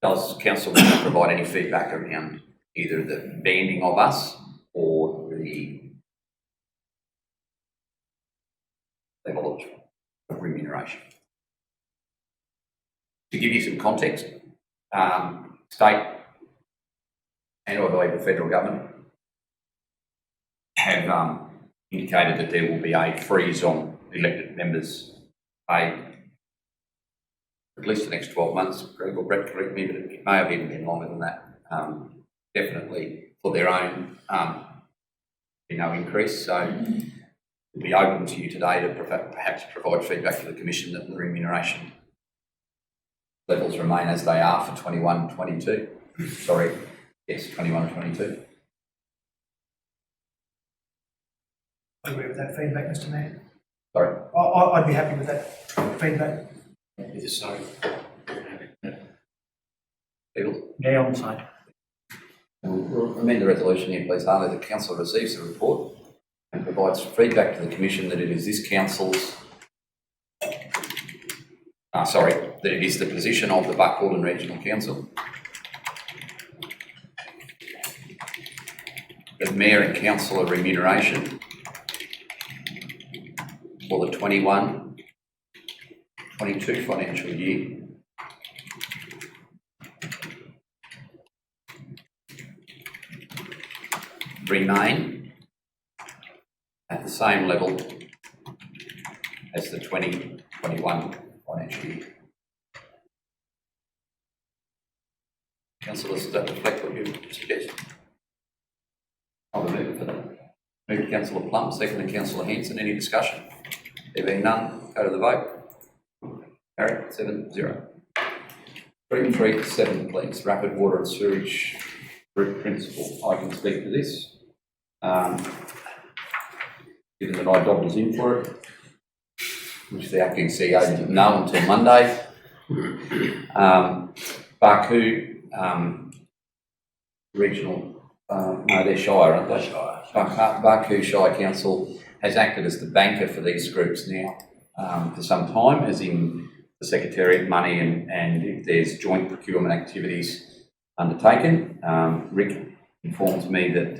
Does Council provide any feedback around either the banding of us or the level of remuneration? To give you some context, state and I believe the federal government have indicated that there will be a freeze on elected members' pay for at least the next 12 months. Greg or Brett, correct me, but it may have even been longer than that. Definitely for their own, increase. So we'll be open to you today to perhaps provide feedback to the Commission that the remuneration levels remain as they are for 21-22. Sorry, yes, 21-22. I agree with that feedback, Mr. Mayor. Sorry. I'd be happy with that feedback. People? Yeah, on the side. We'll amend the resolution here, please, Harley. The Council receives the report and provides feedback to the Commission that it is this Council's, that it is the position of the Barcode and Regional Council that Mayor and Councillor remuneration for the 21-22 financial year remain at the same level as the 2021 financial year. Councillors, does that reflect what you suggest? I'll move for that. Move Councillor Plum, second to Councillor Hanson. Any discussion? There being none, go to the vote. Carried 7-0. 337, please. Rapid Water and Sewerage Group Principal. I can speak to this. Given that I was in for it, which the acting CEO didn't know until Monday. Barcode Regional, they're Shire, aren't they? Shire. Barcode Shire Council has acted as the banker for these groups now for some time, as in the Secretariat money and if there's joint procurement activities undertaken. Rick informs me that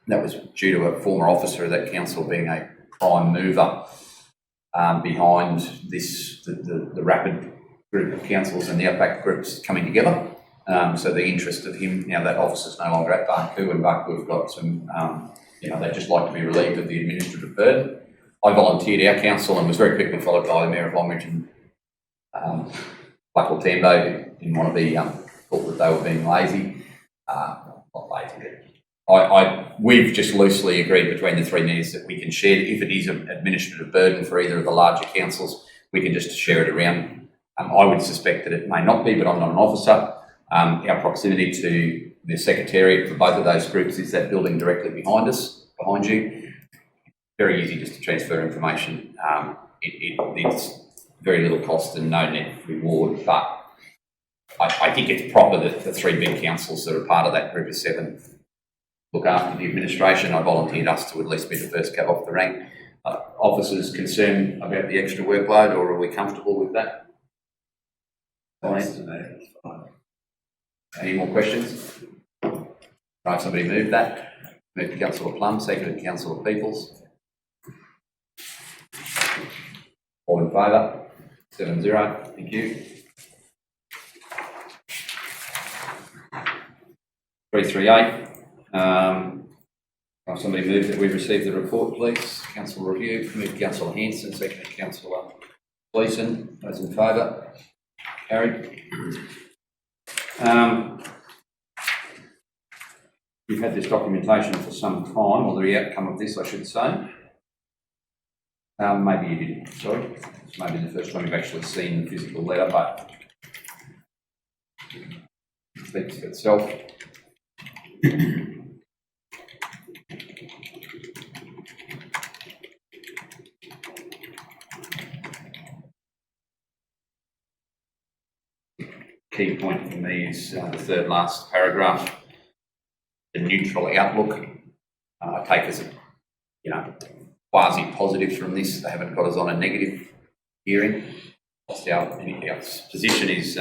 that was due to a former officer of that council being a prime mover behind this, the rapid group of councils and the outback groups coming together. So the interest of him, now that officer's no longer at Barcode, and Barcode have got some, they'd just like to be relieved of the administrative burden. I volunteered our council and was very quickly followed by the Mayor of Longridge and Buckle Tambo, who didn't want to be thought that they were being lazy. Not lazy, but we've just loosely agreed between the three mayors that we can share, if it is an administrative burden for either of the larger councils, we can just share it around. I would suspect that it may not be, but I'm not an officer. Our proximity to the Secretariat for both of those groups is that building directly behind you. Very easy just to transfer information. It's very little cost and no net reward, but I think it's proper that the three big councils that are part of that group of seven look after the administration. I volunteered us to at least be the first cab off the rank. Officers concerned about the extra workload, or are we comfortable with that? Fine. Any more questions? Right, somebody move that. Move to Councillor Plum, second to Councillor Peoples. All in favour? 7-0. Thank you. 338. Somebody move that we receive the report, please. Councillor Review. Move to Councillor Hanson, second to Councillor Gleeson. Those in favour? Carried. We've had this documentation for some time, or the outcome of this, I should say. Maybe you didn't, sorry. It's maybe the first time you've actually seen the physical letter, but it speaks for itself. Key point for me is the third last paragraph, the neutral outlook. I take as a, quasi-positive from this. They haven't got us on a negative hearing. Our position is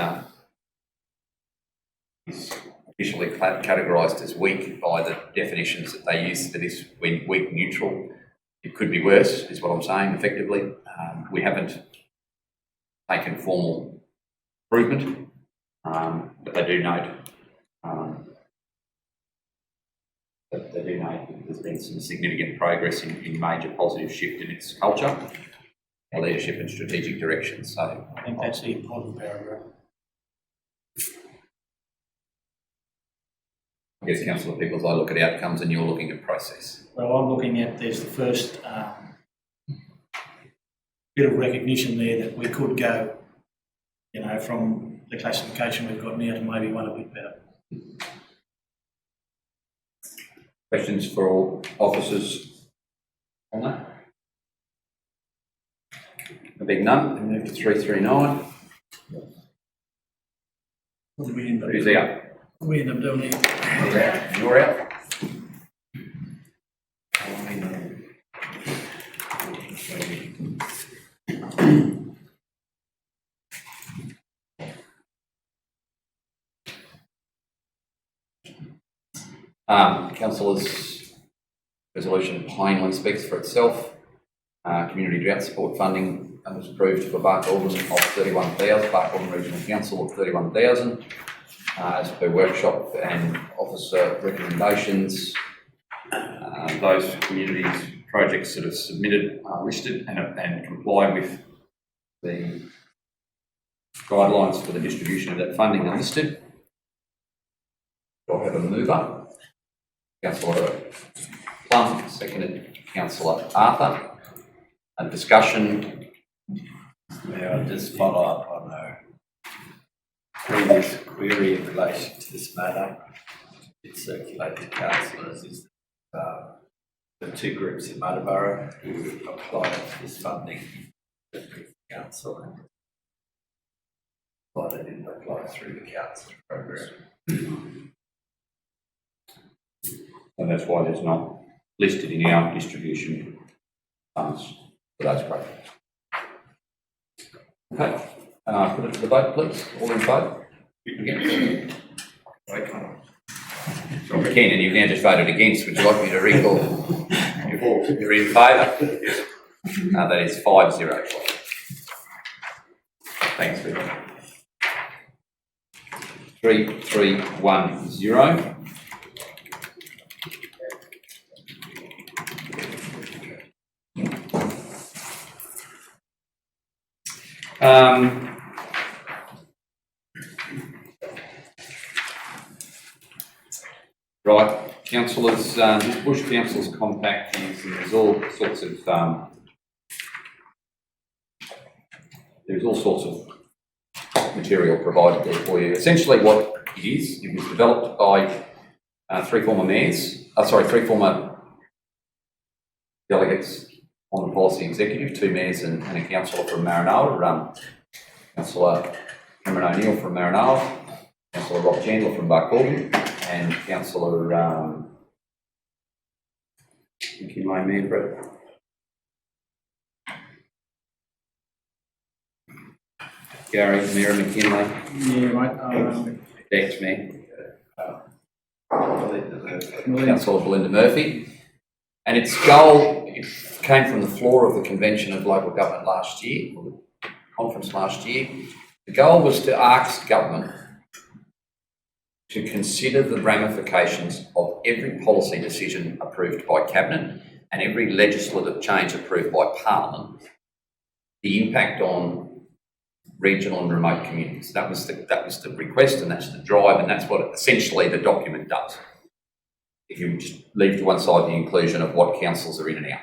officially categorised as weak by the definitions that they use for this, weak neutral. It could be worse, is what I'm saying, effectively. We haven't taken formal improvement, but they do note that there's been some significant progress in major positive shift in its culture, leadership and strategic direction. So I think that's the important paragraph. I guess, Councillor Pickles, I look at outcomes and you're looking at process. Well, I'm looking at, there's the first bit of recognition there that we could go, you know, from the classification we've got now to maybe one a bit better. Questions for all officers on that? A big none, and move to 339. What did we end up? Who's out? We end up doing it. You're out. You're out. Councillors' resolution plainly speaks for itself. Community drought support funding was approved for Barcode of 31,000, Barcode Regional Council of 31,000. As per workshop and officer recommendations, those communities projects that are submitted are listed and comply with the guidelines for the distribution of that funding are listed. I'll have a mover. Councillor Plum, seconded Councillor Arthur. A discussion. May I just follow up on a previous query in relation to this matter? It circulated to councillors is the two groups in Muddaborough who applied for this funding, the council, and they didn't apply through the council program. And that's why there's not listed in our distribution funds for those projects. Okay, put it to the vote, please. All in favour? Against? You can, and you've now just voted against. Would you like me to recall? You're in favour? That is 5-0. Thanks, Richard. 3-3-1-0. Right, councillors, this Bush Council's compact is, and there's all sorts of material provided there for you. Essentially, what it is, it was developed by three former delegates on the policy executive, two mayors and a councillor from Maranoa, Councillor Cameron O'Neill from Maranoa, Councillor Rob Chandler from Barcode, and Councillor Brett. Gary, Mayor McKinley. Yeah, mate. Dex, man. Councillor Belinda Murphy. And its goal, it came from the floor of the Convention of Local Government last year, or the conference last year. The goal was to ask government to consider the ramifications of every policy decision approved by Cabinet and every legislative change approved by Parliament, the impact on regional and remote communities. That was the request, and that's the drive, and that's what essentially the document does. If you just leave to one side the inclusion of what councils are in and out.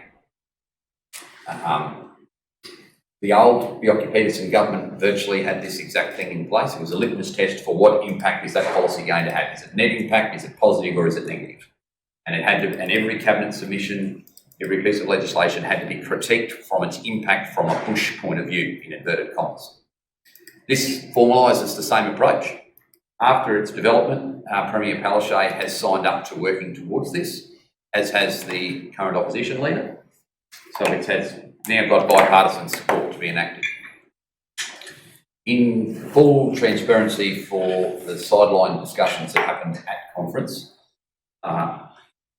The old Bjelke-Petersen government virtually had this exact thing in place. It was a litmus test for what impact is that policy going to have. Is it net impact, is it positive, or is it negative? And it had to, and every cabinet submission, every piece of legislation had to be critiqued from its impact from a Bush point of view, in inverted commas. This formalises the same approach. After its development, Premier Palaszczuk has signed up to working towards this, as has the current opposition leader. So it has now got bipartisan support to be enacted. In full transparency for the sideline discussions that happened at conference, our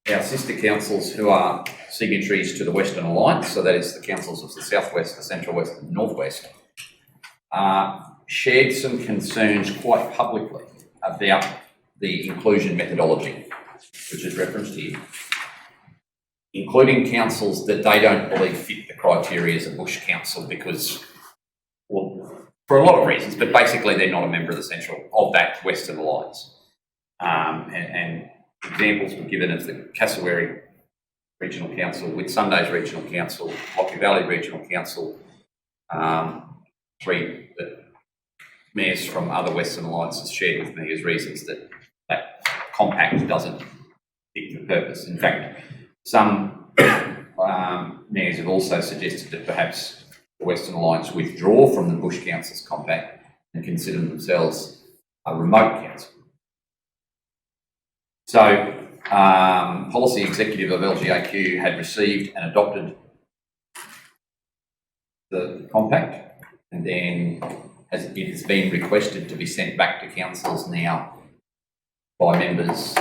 sister councils who are signatories to the Western Alliance, so that is the councils of the South West, the Central West and the North West, shared some concerns quite publicly about the inclusion methodology, which is referenced here, including councils that they don't believe fit the criteria as a bush council because, well, for a lot of reasons, but basically they're not a member of the central, of that Western Alliance. And examples were given as the Cassowary Regional Council, Whitsundays Regional Council, Lockie Valley Regional Council, three that mayors from other Western Alliances shared with me as reasons that that compact doesn't fit the purpose. In fact, some mayors have also suggested that perhaps the Western Alliance withdraw from the Bush Council's compact and consider themselves a remote council. So, Policy Executive of LGAQ had received and adopted the compact, and then it has been requested to be sent back to councils now by members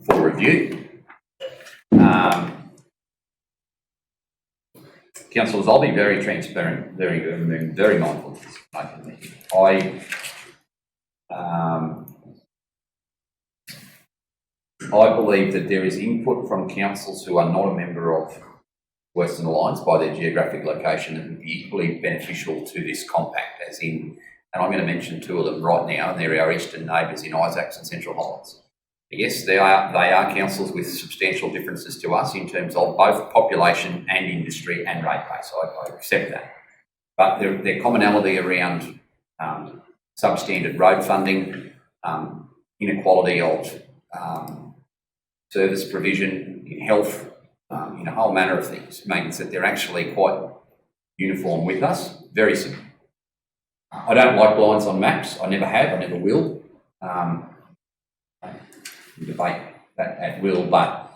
for review. Councillors, I'll be very transparent, very mindful of this. I believe that there is input from councils who are not a member of Western Alliance by their geographic location that would be equally beneficial to this compact, as in, and I'm going to mention two of them right now, and they're our eastern neighbours in Isaacs and Central Highlands. Yes, they are councils with substantial differences to us in terms of both population and industry and rate base. I accept that. But their commonality around substandard road funding, inequality of service provision in health, in a whole manner of things, means that they're actually quite uniform with us, very similar. I don't like lines on maps. I never have, I never will. Debate that at will, but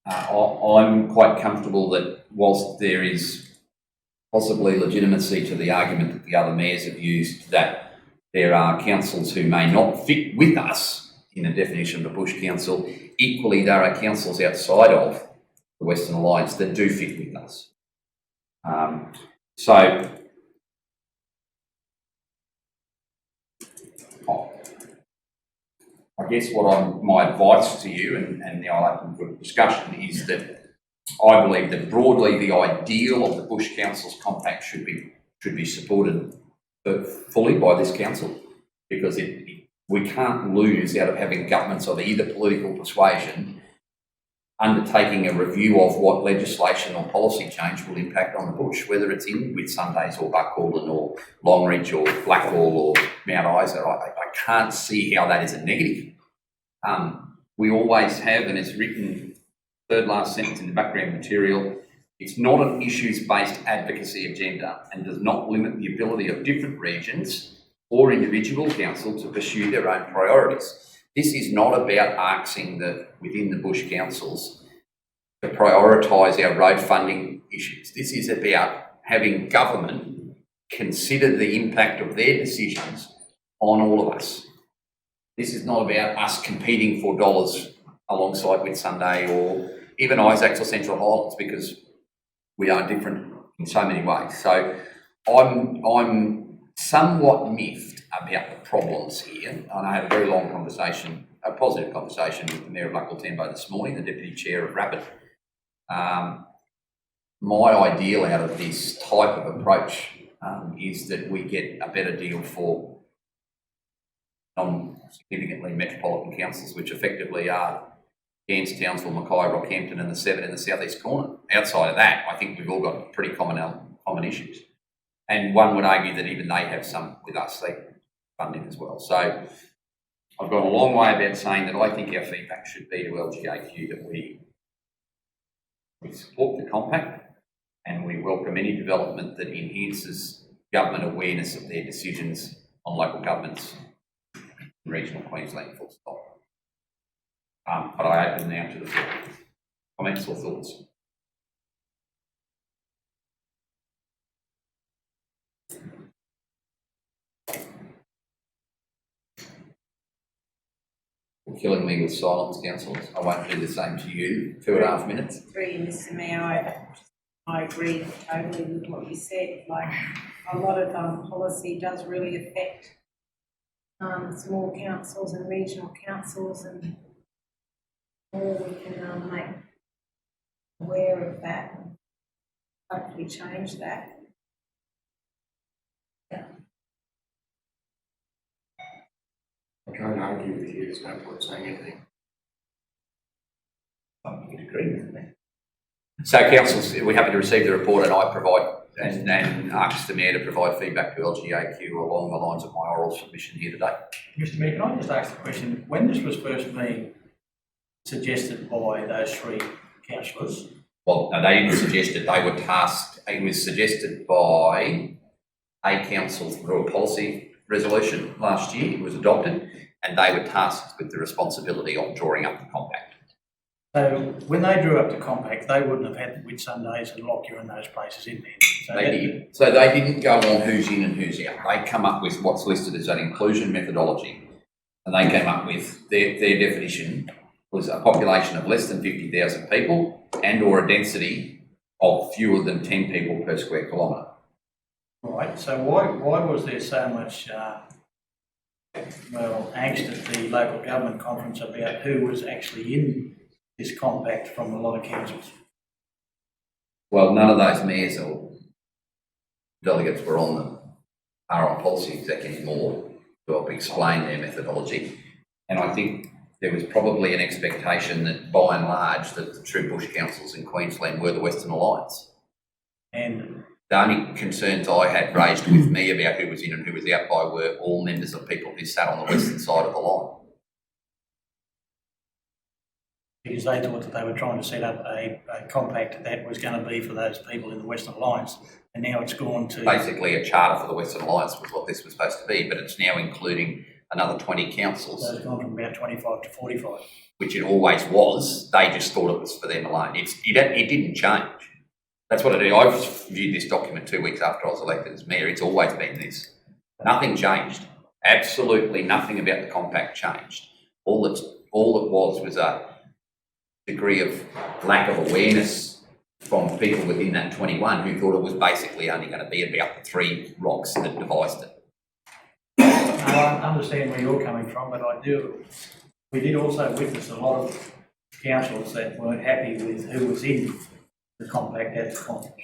I'm quite comfortable that whilst there is possibly legitimacy to the argument that the other mayors have used that there are councils who may not fit with us in the definition of a bush council, equally there are councils outside of the Western Alliance that do fit with us. I guess my advice to you, and now I'll open for discussion, is that I believe that broadly the ideal of the Bush Council's compact should be supported fully by this council, because we can't lose out of having governments of either political persuasion undertaking a review of what legislation or policy change will impact on the bush, whether it's in Whitsundays or Buckhalden or Longreach or Blackall or Mount Isa. I can't see how that is a negative. We always have, and it's written third last sentence in the background material, it's not an issues-based advocacy agenda and does not limit the ability of different regions or individual council to pursue their own priorities. This is not about asking within the bush councils to prioritise our road funding issues. This is about having government consider the impact of their decisions on all of us. This is not about us competing for dollars alongside Whitsunday or even Isaacs or Central Highlands, because we are different in so many ways. So I'm somewhat miffed about the problems here, and I had a very long conversation, a positive conversation with the Mayor of Blackall Tembo this morning, the Deputy Chair of Rapid. My ideal out of this type of approach is that we get a better deal for non-significantly metropolitan councils, which effectively are Cairns, Townsville, Mackay, Rockhampton and the 7 in the southeast corner. Outside of that, I think we've all got pretty common issues. And one would argue that even they have some with us, they funding as well. So I've gone a long way about saying that I think our feedback should be to LGAQ that we support the compact and we welcome any development that enhances government awareness of their decisions on local governments in regional Queensland, full stop. But I open now to the floor. Comments or thoughts? You're killing me with silence, councillors. I won't do the same to you. 2.5 minutes. Agree, Mr. Mayor. I agree totally with what you said. Like, a lot of policy does really affect small councils and regional councils, and all we can make aware of that and hopefully change that. I can't argue with you, there's no point saying anything. I would agree with that. So councils, we're happy to receive the report, and I provide and ask the Mayor to provide feedback to LGAQ along the lines of my oral submission here today. Mr. Mayor, can I just ask the question, when this was first being suggested by those three councillors? Well, no, they didn't suggest it, they were tasked, it was suggested by a council through a policy resolution last year, it was adopted, and they were tasked with the responsibility of drawing up the compact. So when they drew up the compact, they wouldn't have had the Whitsundays and Lockyer and those places in there. So They did. So they didn't go on who's in and who's out. They come up with what's listed as an inclusion methodology, and they came up with their definition was a population of less than 50,000 people and or a density of fewer than 10 people per square kilometre. Right, so why was there so much angst at the local government conference about who was actually in this compact from a lot of councils? Well, none of those mayors or delegates are on policy exec anymore to help explain their methodology. And I think there was probably an expectation that by and large that the true bush councils in Queensland were the Western Alliance. And the only concerns I had raised with me about who was in and who was out by were all members of people who sat on the western side of the line. because they thought that they were trying to set up a compact that was going to be for those people in the Western Alliance, and now it's gone to... Basically a charter for the Western Alliance was what this was supposed to be, but it's now including another 20 councils. So it's gone from about 25 to 45. Which it always was. They just thought it was for them alone. It didn't change. That's what I do. I've viewed this document 2 weeks after I was elected as mayor. It's always been this. Nothing changed. Absolutely nothing about the compact changed. All it was a degree of lack of awareness from people within that 21 who thought it was basically only going to be about the 3 rocks that devised it. I understand where you're coming from, but we did also witness a lot of councils that weren't happy with who was in the compact at the conference.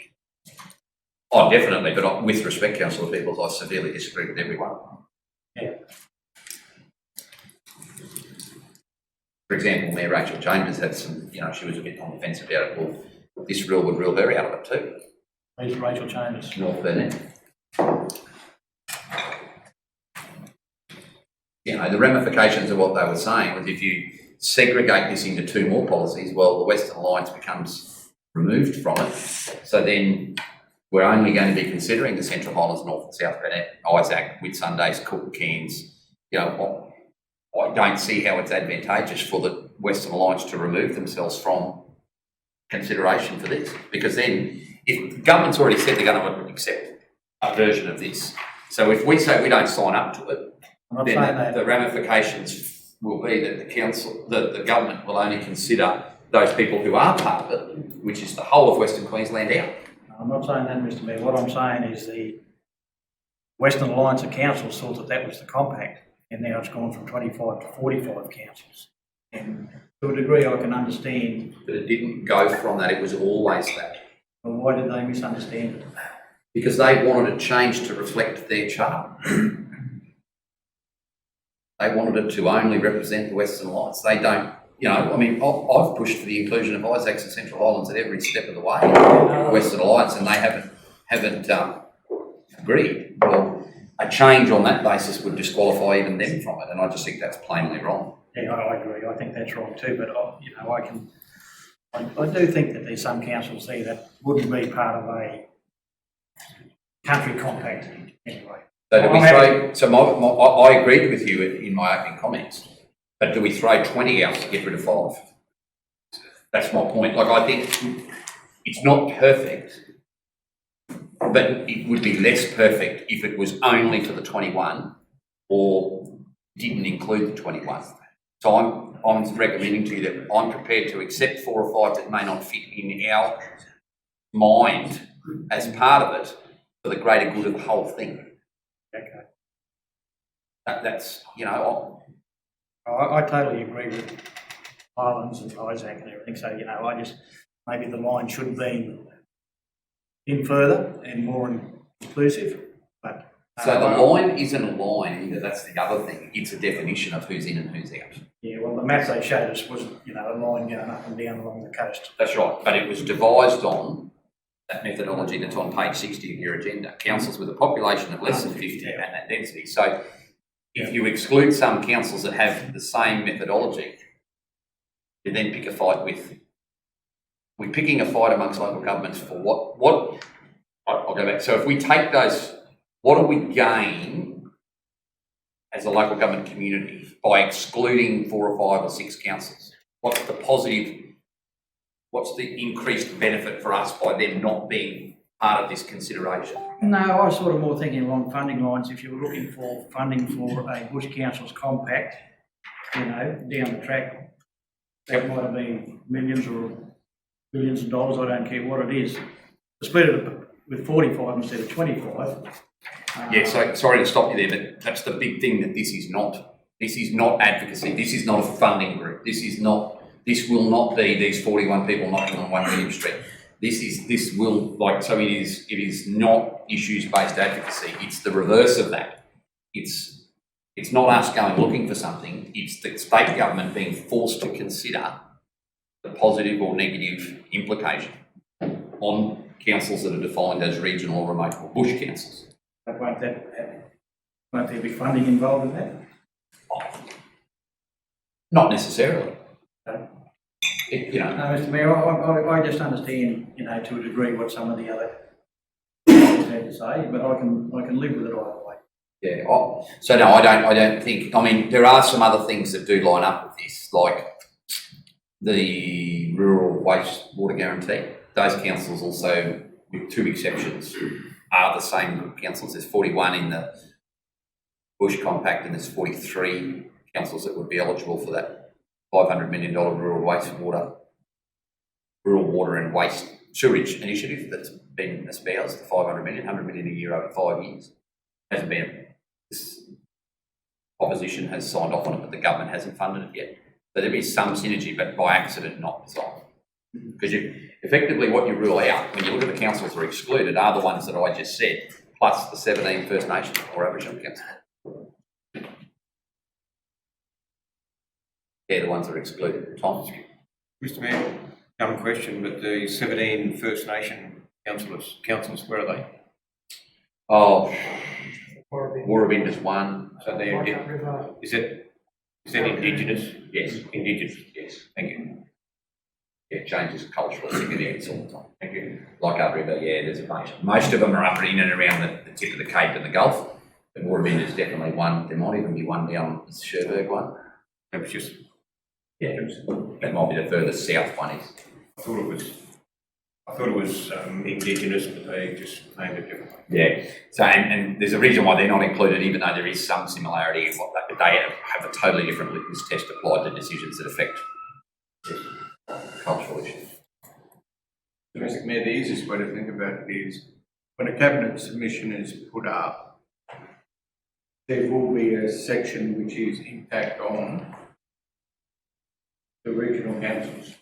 Oh, definitely, but with respect, Councillor Peebles, I severely disagree with everyone. Yeah. For example, Mayor Rachel Chambers had some, she was a bit on the fence about it. Well, this rule would rule her out of it too. Who's Rachel Chambers? North Burnett. The ramifications of what they were saying was if you segregate this into 2 more policies, well, the Western Alliance becomes removed from it. So then we're only going to be considering the Central Highlands, North and South Burnett, Isaac, Whitsundays, Cook, Cairns. I don't see how it's advantageous for the Western Alliance to remove themselves from consideration for this, because then if the government's already said they're going to accept a version of this, so if we say we don't sign up to it, then the ramifications will be that the government will only consider those people who are part of it, which is the whole of Western Queensland out. I'm not saying that, Mr Mayor. What I'm saying is the Western Alliance of councils thought that was the compact, and now it's gone from 25 to 45 councils. And to a degree I can understand. But it didn't go from that, it was always that. Well, why did they misunderstand it? Because they wanted it changed to reflect their charter. They wanted it to only represent the Western Alliance. They don't, I've pushed for the inclusion of Isaacs and Central Highlands at every step of the way, Western Alliance, and they haven't agreed. Well, a change on that basis would disqualify even them from it, and I just think that's plainly wrong. Yeah, I agree. I think that's wrong too, but I do think that there's some councils there that wouldn't be part of a country compact anyway. So do we I agreed with you in my opening comments, but do we throw 20 out to get rid of 5? That's my point. I think it's not perfect, but it would be less perfect if it was only for the 21 or didn't include the 21. So I'm recommending to you that I'm prepared to accept 4 or 5 that may not fit in our mind as part of it for the greater good of the whole thing. Okay. That's, you know, I totally agree with Highlands and Isaac and everything, so, I just, maybe the line should have been in further and more inclusive, but. so the line isn't a line either, that's the other thing. It's a definition of who's in and who's out. Yeah, well, the maps they showed us was, a line going up and down along the coast. That's right, but it was devised on that methodology that's on page 60 of your agenda. Councils with a population of less than 50 and that density. So if you exclude some councils that have the same methodology, you then pick a fight with. We're picking a fight amongst local governments for what? I'll go back. So if we take those, what do we gain as a local government community by excluding 4 or 5 or 6 councils? What's the positive? What's the increased benefit for us by them not being part of this consideration? No, I was sort of more thinking along funding lines. If you were looking for funding for a Bush Council's compact, down the track, that might have been millions or billions of dollars, I don't care what it is. To split it with 45 instead of 25. Yeah, so sorry to stop you there, but that's the big thing that this is not. This is not advocacy. This is not a funding group. This will not be these 41 people knocking on 1 William Street. It is not issues-based advocacy. It's the reverse of that. It's not us going looking for something. It's the state government being forced to consider the positive or negative implication on councils that are defined as regional or remote or bush councils. But won't there be funding involved in that? Not necessarily. No. No. Mr. Mayor, I just understand, to a degree what some of the other people had to say, but I can live with it either way. Yeah. So no, I don't think. I mean, there are some other things that do line up with this, like the rural wastewater guarantee. Those councils also, with 2 exceptions, are the same group of councils. There's 41 in the Bush Compact, and there's 43 councils that would be eligible for that $500 million rural water and waste sewerage initiative that's been espoused. The 500 million, 100 million a year over 5 years hasn't been. This opposition has signed off on it, but the government hasn't funded it yet. So there is some synergy, but by accident, not design. Because effectively what you rule out when you look at the councils that are excluded are the ones that I just said, plus the 17 First Nations or Aboriginal councils. They're the ones that are excluded. Tom? Mr. Mayor, dumb question, but the 17 First Nation councillors, where are they? Oh, Warrabin is one. So is it Indigenous? Yes. Indigenous. Yes. Thank you. Yeah, changes cultural significance all the time. Thank you. Like upriver, yeah, there's a bunch. Most of them are up in and around the tip of the Cape and the Gulf. But Warrabin is definitely one. There might even be one down the Cherbourg one. That was just. Yeah, that might be the furthest south one is. I thought it was Indigenous, but they just named it differently. Yeah. So and there's a reason why they're not included, even though there is some similarity in what they have a totally different litmus test applied to decisions that affect cultural issues. Mr. Mayor, the easiest way to think about it is when a cabinet submission is put up, there will be a section which is impact on the regional councils.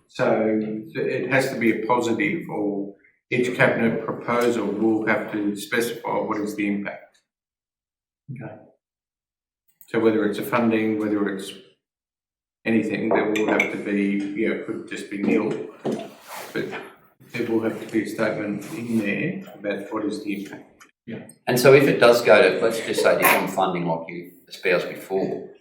So it has to be a positive, or each cabinet proposal will have to specify what is the impact. Okay. So whether it's a funding, whether it's anything, there will have to be, it could just be nil, but there will have to be a statement in there about what is the impact. Yeah. And so if it does go to, let's just say different funding like you espoused before,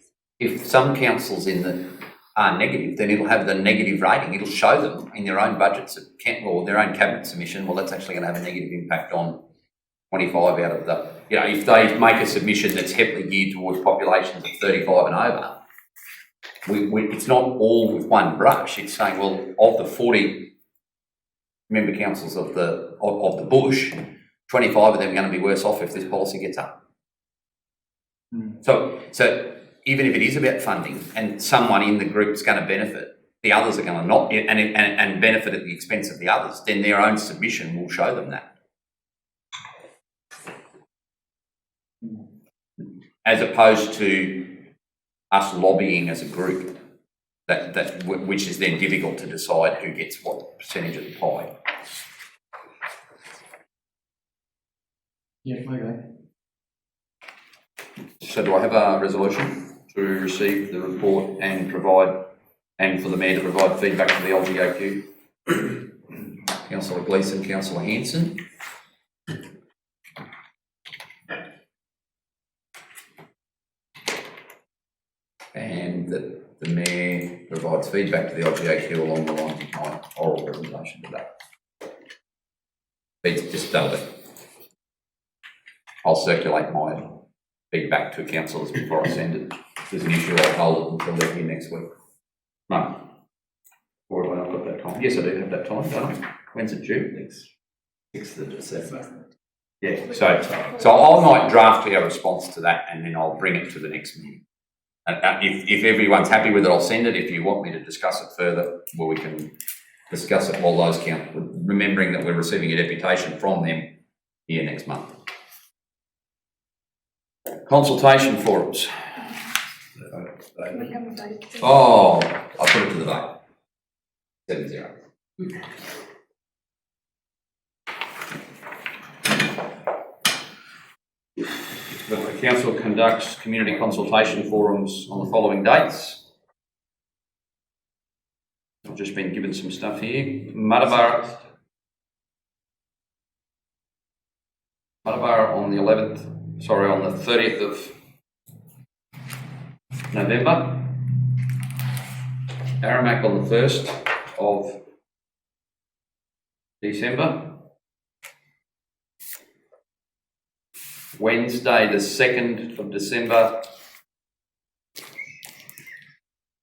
if some councils are negative, then it'll have the negative rating. It'll show them in their own budgets or their own cabinet submission, well, that's actually going to have a negative impact on 25 out of the, if they make a submission that's heavily geared towards populations of 35 and over, it's not all with one brush. It's saying, well, of the 40 member councils of the bush, 25 of them are going to be worse off if this policy gets up. So even if it is about funding and someone in the group is going to benefit, the others are going to not, and benefit at the expense of the others, then their own submission will show them that. as opposed to us lobbying as a group, which is then difficult to decide who gets what percentage of the pie. Yeah, okay. So do I have a resolution to receive the report and and for the Mayor to provide feedback to the LGAQ? Councillor Gleeson, Councillor Hanson. And that the Mayor provides feedback to the LGAQ along the lines of my oral presentation today. It's just done it. I'll circulate my feedback to councillors before I send it. If there's an issue, I'll hold it until they're here next week. No. Or have I not got that time? Yes, I do have that time, don't I? When's it due? 6th of December. Yeah, so I might draft a response to that and then I'll bring it to the next meeting. If everyone's happy with it, I'll send it. If you want me to discuss it further, well, we can discuss it while those count, remembering that we're receiving a deputation from them here next month. Consultation forums. We haven't voted. Oh, I put it to the vote. 7-0. The council conducts community consultation forums on the following dates. I've just been given some stuff here. Muttaburra on the 30th of November. Aramac on the 1st of December. Wednesday the 2nd of December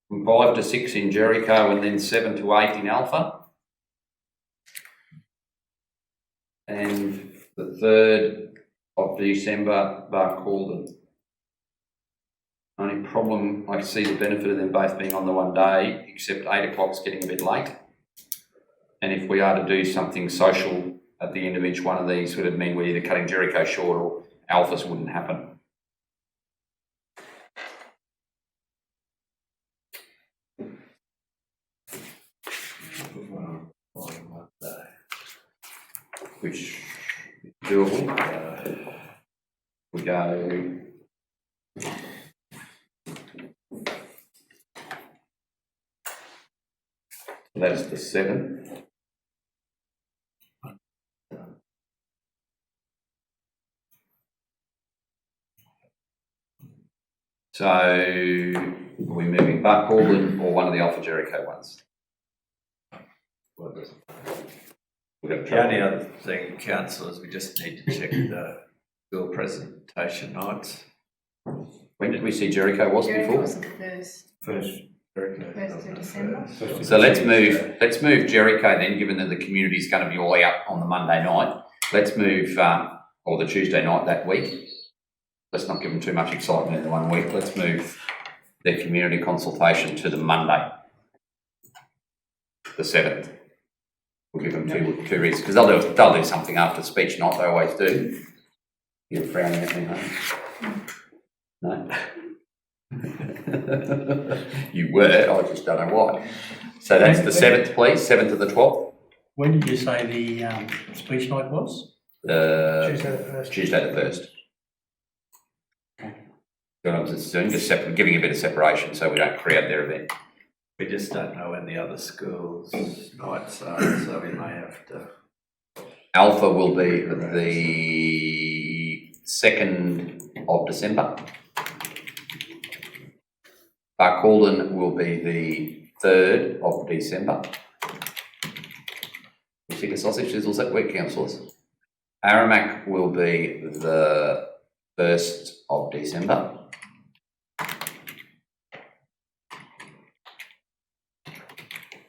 from 5 to 6 in Jericho and then 7 to 8 in Alpha. And the 3rd of December, Barcode. Only problem, I can see the benefit of them both being on the one day, except 8 o'clock's getting a bit late. And if we are to do something social at the end of each one of these, would it mean we're either cutting Jericho short or Alphas wouldn't happen? Which is doable. We go. That's the 7th. So, are we moving back Auburn or one of the Alpha Jericho ones? The only other thing, council, is we just need to check the school presentation nights. When did we see Jericho was Jericho before? was the first of December. So let's move Jericho then, given that the community is going to be all out on the Monday night. Let's move, or the Tuesday night that week. Let's not give them too much excitement in the one week. Let's move their community consultation to the Monday, the 7th. We'll give them two reasons, because they'll do something after speech night, they always do. You're frowning at me, no? No? You were, I just don't know why. So that's the 7th, please, 7th to the 12th. When did you say the speech night was? Tuesday the 1st. Tuesday the 1st. Just giving a bit of separation so we don't create their event. We just don't know when the other schools' nights are, so we may have to. Alpha will be the 2nd of December. Barcode will be the 3rd of December. You think a sausage sizzles that week, councillors? Aramac will be the 1st of December.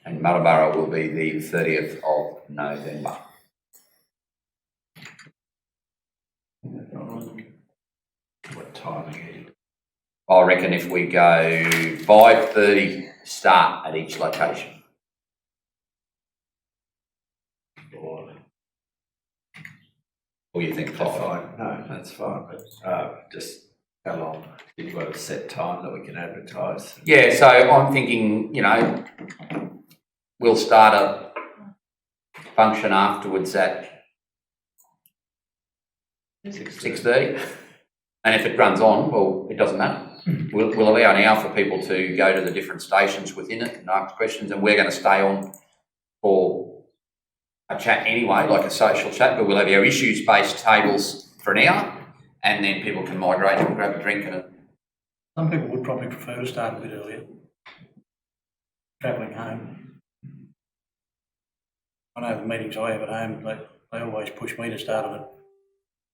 And Muttaburra will be the 30th of November. What timing are you? I reckon if we go 5:30 start at each location. Or Or you think that's 5? fine. No, that's fine. But just How long? Did you want a set time that we can advertise? Yeah, so I'm thinking, we'll start a function afterwards at 6:30. And if it runs on, well, it doesn't matter. We'll allow an hour for people to go to the different stations within it and ask questions, and we're going to stay on for a chat anyway, like a social chat, but we'll have our issues-based tables for an hour, and then people can migrate and grab a drink and Some people would probably prefer to start a bit earlier, travelling home. I know the meetings I have at home, they always push me to start at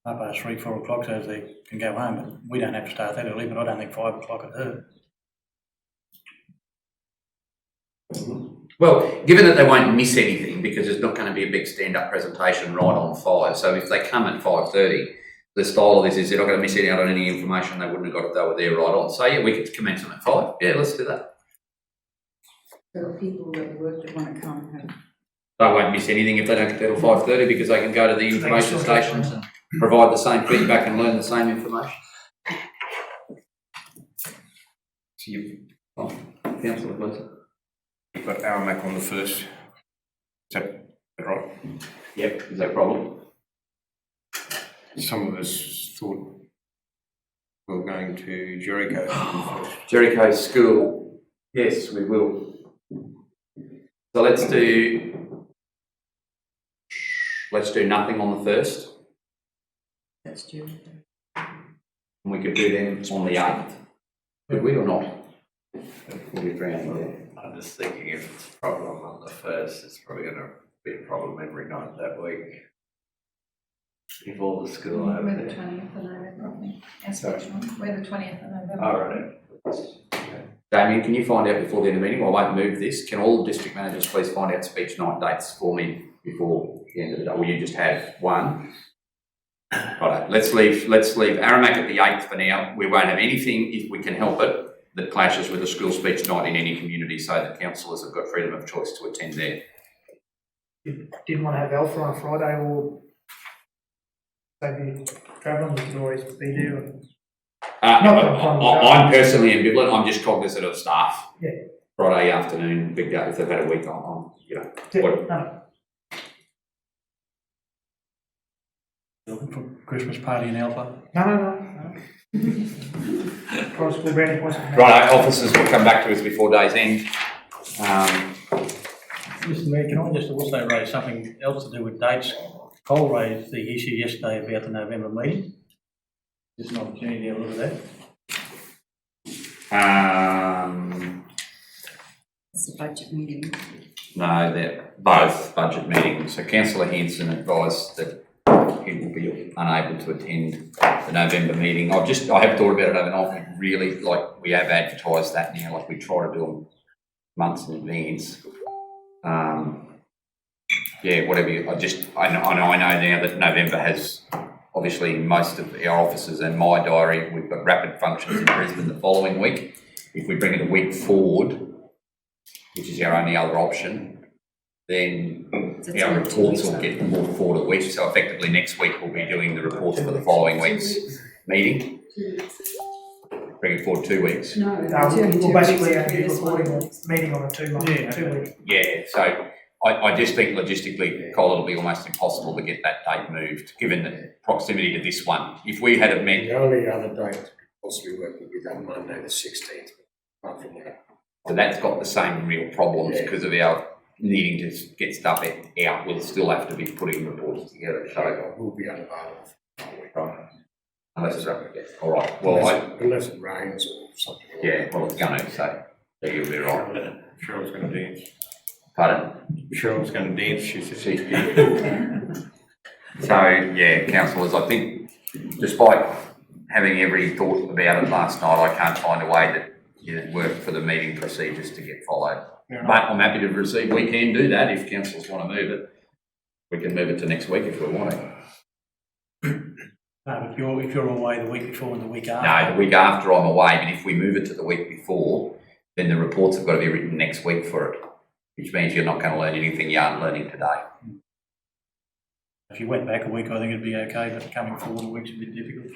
3:30, 4 o'clock so they can go home, but we don't have to start that early, but I don't think 5 o'clock at her. Well, given that they won't miss anything because there's not going to be a big stand-up presentation right on 5, so if they come at 5:30, the style of this is they're not going to miss out on any information they wouldn't have got if they were there right on. So yeah, we could commence them at 5. Yeah, let's do that. There are people that work that want to come home. They won't miss anything if they don't get there till 5:30 because they can go to the information stations and provide the same feedback and learn the same information. So Councillor, please. you've got Aramac on the 1st. Is that right? Yep, is that a problem? Some of us thought we were going to Jericho on the 1st. Jericho School. Yes, we will. So let's do nothing on the 1st. That's due. And we could do them on the 8th. Could we or not? We'll be around there. I'm just thinking if it's a problem on the 1st, it's probably going to be a problem every night that week. If all the school have We're the it. 20th of November, I think. That's which one? We're the 20th of November. All right. Damien, can you find out before the end of the meeting? I won't move this. Can all district managers please find out speech night dates for me before the end of the day? Will you just have one? Right, let's leave Aramac at the 8th for now. We won't have anything, if we can help it, that clashes with a school speech night in any community, so that councillors have got freedom of choice to attend there. You didn't want to have Alpha on Friday or maybe travelling, you could always be there. I'm personally ambivalent. I'm just cognizant of staff. Yeah. Friday afternoon, big day. If they've had a week on, Looking for Christmas party in Alpha. No. Cross school branding wasn't. Right, officers will come back to us before day's end. Mr Mayor, can I just also raise something else to do with dates? Cole raised the issue yesterday about the November meeting. Just an opportunity to have a look at that. It's a budget meeting. No, they're both budget meetings. So Councillor Hanson advised that he will be unable to attend the November meeting. I have thought about it overnight. We have advertised that now, like we try to do them months in advance. I know now that November has obviously most of our officers and my diary, we've got rapid functions in Brisbane the following week. If we bring it a week forward, which is our only other option, then our reports will get moved forward a week. So effectively next week we'll be doing the reports for the following week's meeting. Bring it forward 2 weeks. No, we'll basically have to be recording a meeting on a 2 week. Yeah, so I just think logistically, Cole, it'll be almost impossible to get that date moved, given the proximity to this one. If we had met... The only other date possibly working with that Monday the 16th. Apart from that. So that's got the same real problems because of our needing to get stuff out. We'll still have to be putting reports together. So we'll be unavailable. Right. Unless it's all right. Well, unless it rains or something. Yeah, well, it's going to, so you'll be right. Cheryl's going to dance. Pardon? Cheryl's going to dance, she said. So, yeah, councillors, I think despite having every thought about it last night, I can't find a way that it worked for the meeting procedures to get followed. Yeah. But I'm happy to receive. We can do that if councillors want to move it. We can move it to next week if we want to. No, if you're away the week before and the week after. No, the week after I'm away, but if we move it to the week before, then the reports have got to be written next week for it, which means you're not going to learn anything you aren't learning today. If you went back a week, I think it'd be okay, but coming forward a week's a bit difficult.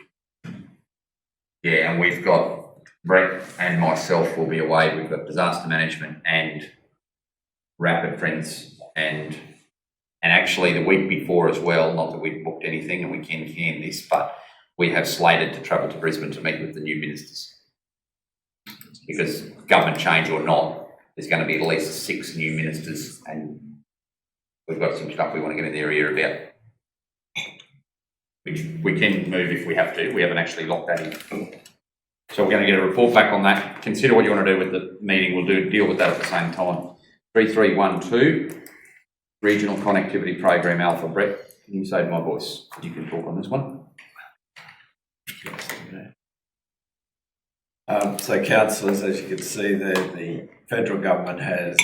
Yeah, and we've got Brett and myself will be away. We've got disaster management and rapid friends and actually the week before as well, not that we've booked anything and we can this, but we have slated to travel to Brisbane to meet with the new ministers. Because government change or not, there's going to be at least 6 new ministers and we've got some stuff we want to get in their ear about. Which we can move if we have to. We haven't actually locked that in. So we're going to get a report back on that. Consider what you want to do with the meeting. We'll deal with that at the same time. 3312, Regional Connectivity Program Alpha. Brett, can you save my voice? You can talk on this one. So councillors, as you can see there, the federal government has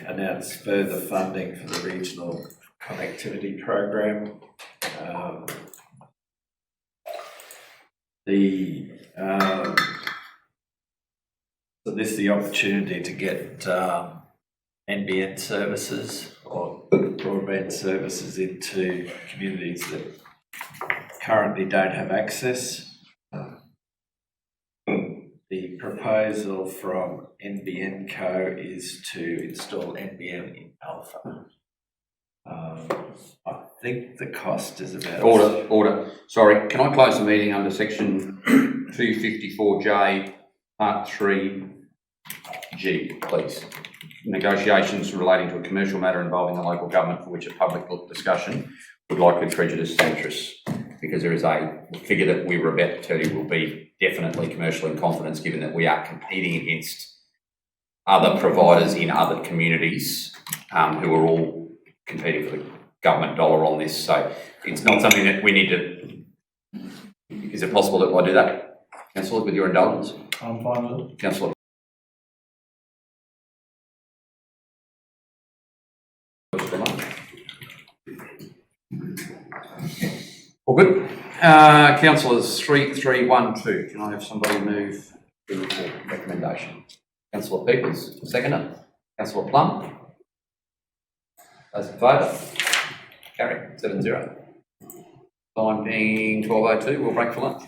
announced further funding for the Regional Connectivity Program. So this is the opportunity to get NBN services or broadband services into communities that currently don't have access. The proposal from NBN Co is to install NBN in Alpha. I think the cost is about... Order. Sorry, can I close the meeting under section 254J, part 3G, please? Negotiations relating to a commercial matter involving the local government for which a public discussion would likely prejudice the interests, because there is a figure that we were about to tell you will be definitely commercial in confidence, given that we are competing against other providers in other communities who are all competing for the government dollar on this. So it's not something that we need to... Is it possible that I do that, Councillor, with your indulgence? I'm fine with it. Councillor. All good. Councillors 3312. Can I have somebody move the report recommendation? Councillor Peters, seconder. Councillor Plum. Those in favour? Carried 7-0. Time being 12:02. We'll break for lunch.